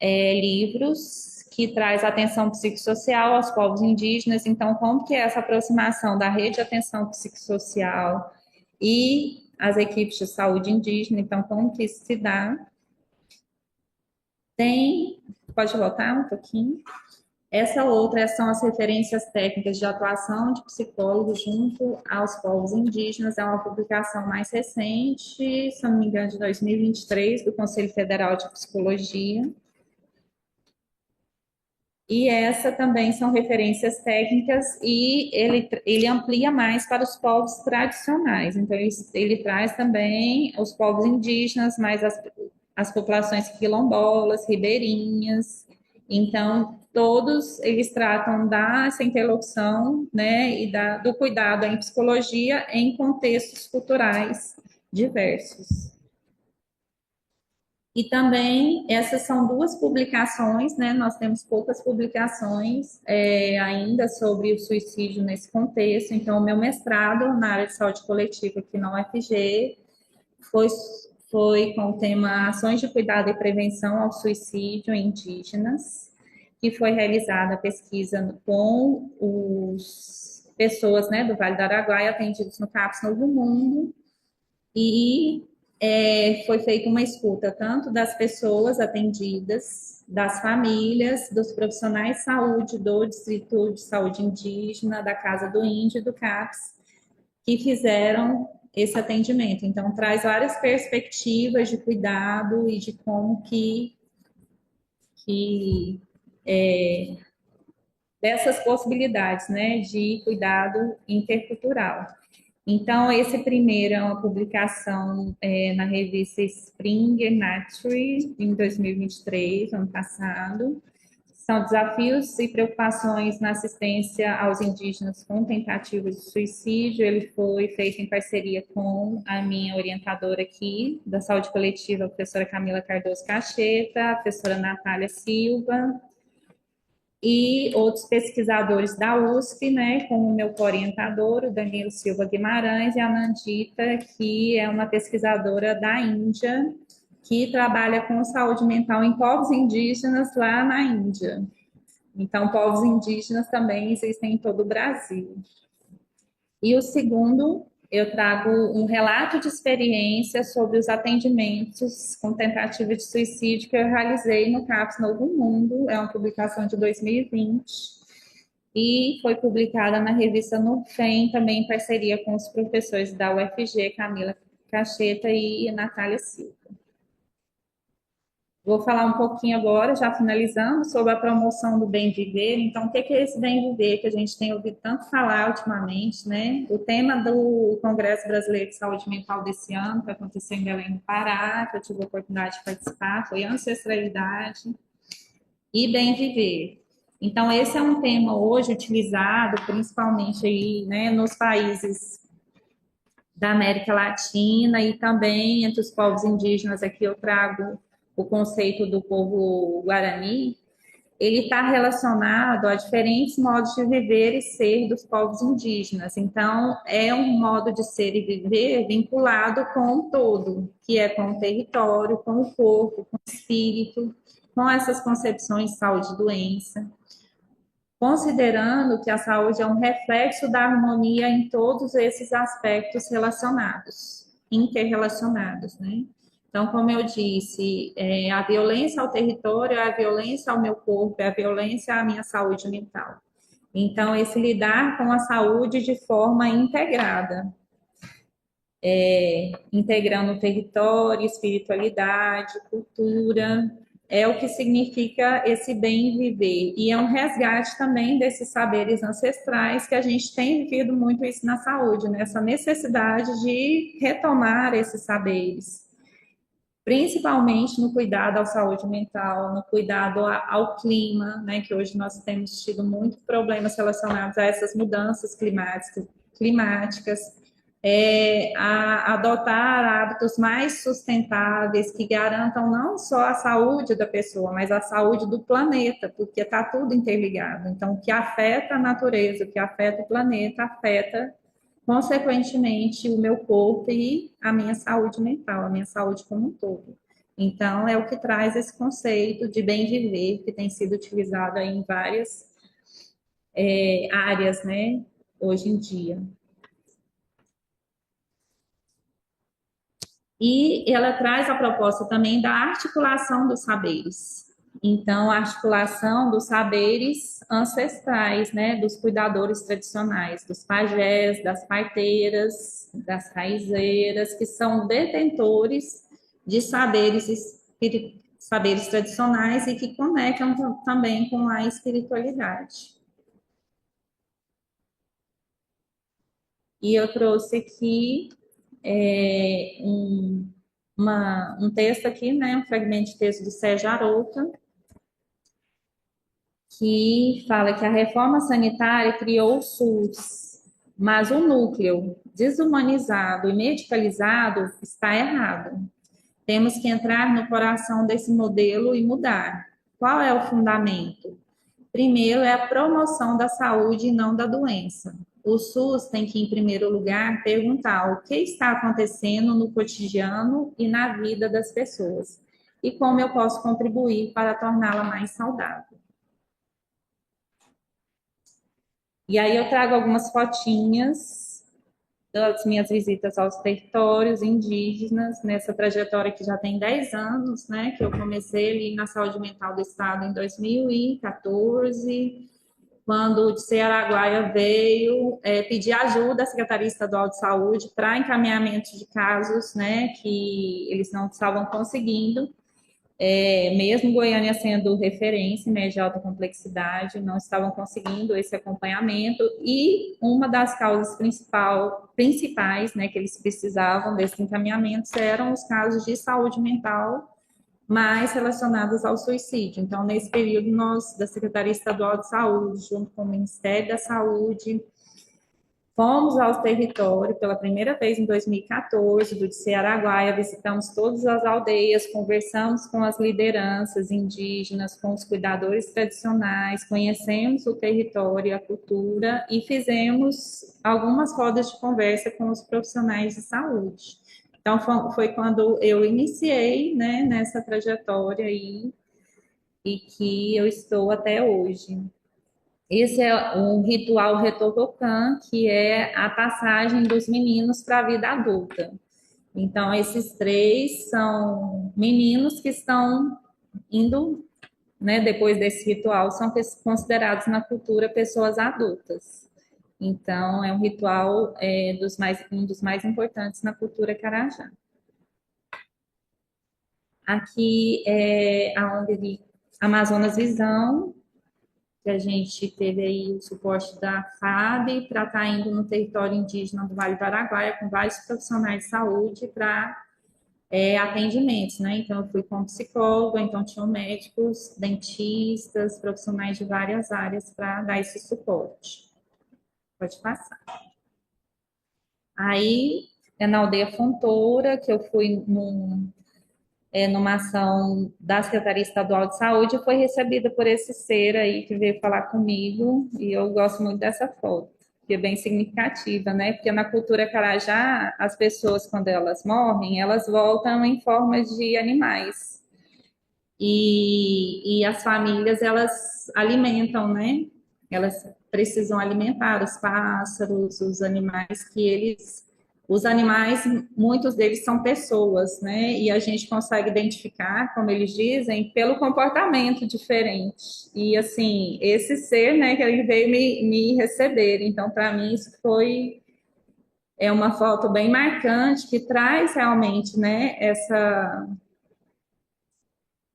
[SPEAKER 2] livros que traz atenção psicossocial aos povos indígenas. Então, como que é essa aproximação da rede de atenção psicossocial e as equipes de saúde indígena? Então, como que isso se dá? Pode voltar um pouquinho? Essa outra são as referências técnicas de atuação de psicólogos junto aos povos indígenas. É uma publicação mais recente, se não me engano, de 2023, do Conselho Federal de Psicologia. E essa também são referências técnicas e ele amplia mais para os povos tradicionais. Então, ele traz também os povos indígenas, mais as populações quilombolas, ribeirinhas. Então, todos eles tratam dessa interlocução, né, e do cuidado em psicologia em contextos culturais diversos. E também, essas são duas publicações, né? Nós temos poucas publicações ainda sobre o suicídio nesse contexto. Então, o meu mestrado na área de saúde coletiva aqui na UFG foi, foi com o tema Ações de Cuidado e Prevenção ao Suicídio em Indígenas, que foi realizada a pesquisa com os pessoas, né, do Vale do Araguaia atendidos no CAPS Novo Mundo, e foi feita uma escuta tanto das pessoas atendidas, das famílias, dos profissionais de saúde do Distrito de Saúde Indígena, da Casa do Índio e do CAPS, que fizeram esse atendimento. Então, traz várias perspectivas de cuidado e de como que dessas possibilidades, né, de cuidado intercultural. Então, esse primeiro é uma publicação na revista Springer Nature, em 2023, ano passado. São desafios e preocupações na assistência aos indígenas com tentativas de suicídio. Ele foi feito em parceria com a minha orientadora aqui, da saúde coletiva, a professora Camila Cardoso Cacheta, a professora Natália Silva, e outros pesquisadores da USP, né, como o meu orientador, o Danilo Silva Guimarães, e a Nandita, que é uma pesquisadora da Índia, que trabalha com saúde mental em povos indígenas lá na Índia. Então, povos indígenas também existem em todo o Brasil. E o segundo, eu trago um relato de experiência sobre os atendimentos com tentativa de suicídio que eu realizei no CAPS Novo Mundo. É uma publicação de 2020 e foi publicada na revista Nufem, também em parceria com os professores da UFG, Camila Cacheta e Natália Silva. Vou falar um pouquinho agora, já finalizando, sobre a promoção do bem viver. Então, o que é esse bem viver que a gente tem ouvido tanto falar ultimamente, né? O tema do Congresso Brasileiro de Saúde Mental desse ano, que aconteceu em Belém do Pará, que eu tive a oportunidade de participar, foi ancestralidade e bem viver. Então, esse é um tema hoje utilizado principalmente aí, né, nos países da América Latina e também entre os povos indígenas. Aqui eu trago o conceito do povo Guarani. Ele está relacionado a diferentes modos de viver e ser dos povos indígenas. Então, é um modo de ser e viver vinculado com o todo, que é com o território, com o corpo, com o espírito, com essas concepções de saúde e doença, considerando que a saúde é um reflexo da harmonia em todos esses aspectos relacionados, interrelacionados, né? Então, como eu disse, a violência ao território é a violência ao meu corpo, é a violência à minha saúde mental. Então, esse lidar com a saúde de forma integrada, integrando o território, espiritualidade, cultura, é o que significa esse bem viver. E é um resgate também desses saberes ancestrais que a gente tem vivido muito isso na saúde, né? Essa necessidade de retomar esses saberes, principalmente no cuidado à saúde mental, no cuidado ao clima, né? Que hoje nós temos tido muitos problemas relacionados a essas mudanças climáticas, a adotar hábitos mais sustentáveis que garantam não só a saúde da pessoa, mas a saúde do planeta, porque está tudo interligado. Então, o que afeta a natureza, o que afeta o planeta, afeta, consequentemente, o meu corpo e a minha saúde mental, a minha saúde como um todo. Então, é o que traz esse conceito de bem viver, que tem sido utilizado aí em várias áreas, né, hoje em dia. E ela traz a proposta também da articulação dos saberes. Então, a articulação dos saberes ancestrais, né, dos cuidadores tradicionais, dos pajés, das parteiras, das raizeiras, que são detentores de saberes tradicionais e que conectam também com a espiritualidade. E eu trouxe aqui um texto aqui, né, um fragmento de texto do Sérgio Arouca, que fala que a reforma sanitária criou o SUS, mas o núcleo desumanizado e medicalizado está errado.
[SPEAKER 3] temos que entrar no coração desse modelo e mudar. Qual é o fundamento? Primeiro é a promoção da saúde e não da doença. O SUS tem que, em primeiro lugar, perguntar o que está acontecendo no cotidiano e na vida das pessoas e como eu posso contribuir para torná-la mais saudável. E aí eu trago algumas fotinhas das minhas visitas aos territórios indígenas, nessa trajetória que já tem 10 anos, né, que eu comecei ali na saúde mental do estado em 2014, quando o de Araguaia veio pedir ajuda à Secretaria Estadual de Saúde para encaminhamento de casos, né, que eles não estavam conseguindo, mesmo Goiânia sendo referência, né, de alta complexidade, não estavam conseguindo esse acompanhamento, e uma das causas principais, né, que eles precisavam desses encaminhamentos eram os casos de saúde mental mais relacionados ao suicídio. Então, nesse período, nós, da Secretaria Estadual de Saúde, junto com o Ministério da Saúde, fomos ao território pela primeira vez em 2014, do de Araguaia, visitamos todas as aldeias, conversamos com as lideranças indígenas, com os cuidadores tradicionais, conhecemos o território, a cultura e fizemos algumas rodas de conversa com os profissionais de saúde. Então, foi quando eu iniciei, né, nessa trajetória aí e que eu estou até hoje. Esse é um ritual Retotocan, que é a passagem dos meninos para a vida adulta. Então, esses três são meninos que estão indo, né, depois desse ritual, são considerados na cultura pessoas adultas. Então, é um ritual um dos mais importantes na cultura Carajá. Aqui é a ONG Amazonas Visão, que a gente teve aí o suporte da FAB para estar indo no território indígena do Vale do Araguaia com vários profissionais de saúde para atendimentos, né? Então, eu fui como psicóloga, então tinham médicos, dentistas, profissionais de várias áreas para dar esse suporte. Pode passar. Aí, é na aldeia Fontoura, que eu fui numa ação da Secretaria Estadual de Saúde, foi recebida por esse ser aí que veio falar comigo, e eu gosto muito dessa foto, que é bem significativa, né? Porque na cultura Carajá, as pessoas, quando elas morrem, elas voltam em forma de animais. E as famílias, elas alimentam, né? Elas precisam alimentar os pássaros, os animais que eles... Os animais, muitos deles são pessoas, né? E a gente consegue identificar, como eles dizem, pelo comportamento diferente. E, assim, esse ser, né, que ele veio me receber. Então, para mim, isso foi... É uma foto bem marcante, que traz realmente, né,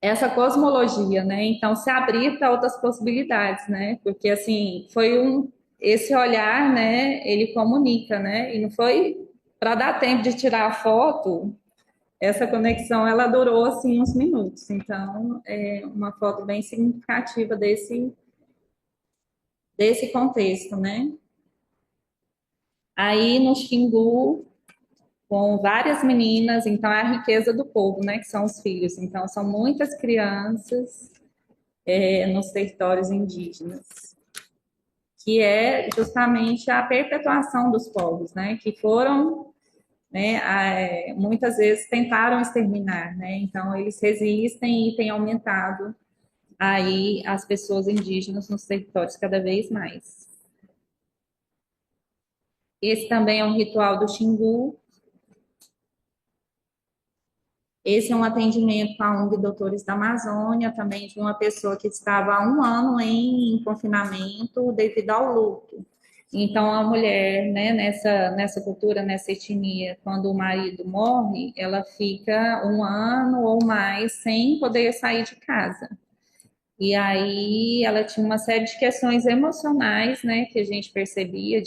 [SPEAKER 3] essa cosmologia, né? Então, se abrir para outras possibilidades, né? Porque, assim, esse olhar, né? Ele comunica, né? E não foi para dar tempo de tirar a foto, essa conexão, ela durou, assim, uns minutos. Então, é uma foto bem significativa desse contexto, né? Aí, no Xingu, com várias meninas, então é a riqueza do povo, né? Que são os filhos. Então, são muitas crianças nos territórios indígenas, que é justamente a perpetuação dos povos, né, que foram, né, muitas vezes tentaram exterminar, né, então eles resistem e têm aumentado aí as pessoas indígenas nos territórios cada vez mais. Esse também é um ritual do Xingu. Esse é um atendimento com a ONG Doutores da Amazônia, também de uma pessoa que estava há um ano em confinamento devido ao luto. Então, a mulher, né, nessa cultura, nessa etnia, quando o marido morre, ela fica um ano ou mais sem poder sair de casa. E aí ela tinha uma série de questões emocionais, né, que a gente percebia,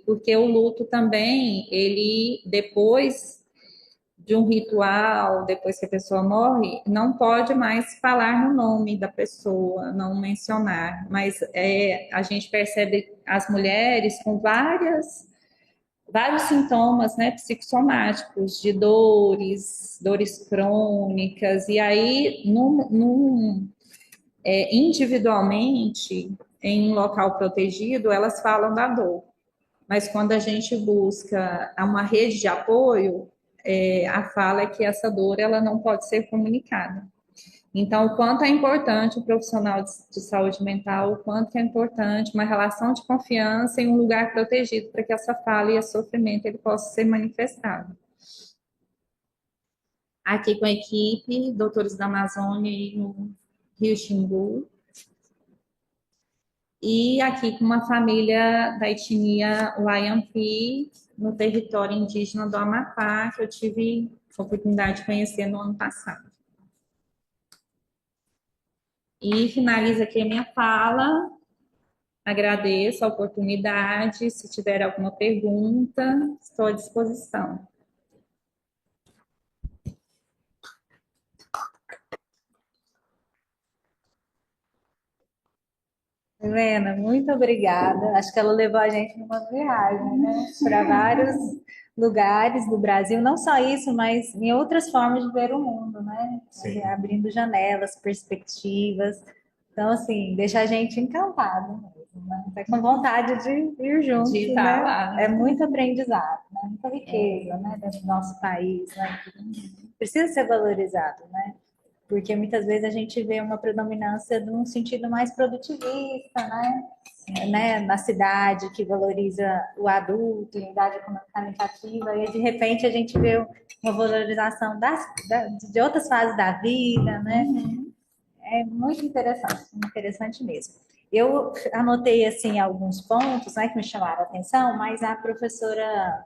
[SPEAKER 3] porque o luto também, ele, depois de um ritual, depois que a pessoa morre, não pode mais falar no nome da pessoa, não mencionar, mas a gente percebe as mulheres com vários sintomas, né, psicossomáticos, de dores crônicas, e aí, individualmente, em um local protegido, elas falam da dor. Mas quando a gente busca uma rede de apoio, a fala é que essa dor ela não pode ser comunicada. Então, o quanto é importante o profissional de saúde mental, o quanto é importante uma relação de confiança em um lugar protegido para que essa fala e esse sofrimento ele possa ser manifestado. Aqui com a equipe, Doutores da Amazônia e no Rio Xingu. E aqui com uma família da etnia Wayampi, no território indígena do Amapá, que eu tive a oportunidade de conhecer no ano passado. E finalizo aqui a minha fala. Agradeço a oportunidade. Se tiver alguma pergunta, estou à disposição.
[SPEAKER 1] Helena, muito obrigada. Acho que ela levou a gente numa viagem, né? Para vários lugares do Brasil. Não só isso, mas em outras formas de ver o mundo, né?
[SPEAKER 4] Sim.
[SPEAKER 1] Abrindo janelas, perspectivas. Então, assim, deixa a gente encantado mesmo, né? Tá com vontade de ir junto,
[SPEAKER 3] De estar
[SPEAKER 1] né?
[SPEAKER 3] lá.
[SPEAKER 1] É muito aprendizado, né? Muita riqueza, né? Dentro do nosso país, né? Que precisa ser valorizado, né? Porque muitas vezes a gente vê uma predominância de um sentido mais produtivista, né? Na cidade, que valoriza o adulto, em idade comunicativa, e de repente a gente vê uma valorização de outras fases da vida, né? É muito interessante mesmo. Eu anotei assim alguns pontos, né, que me chamaram a atenção, mas a professora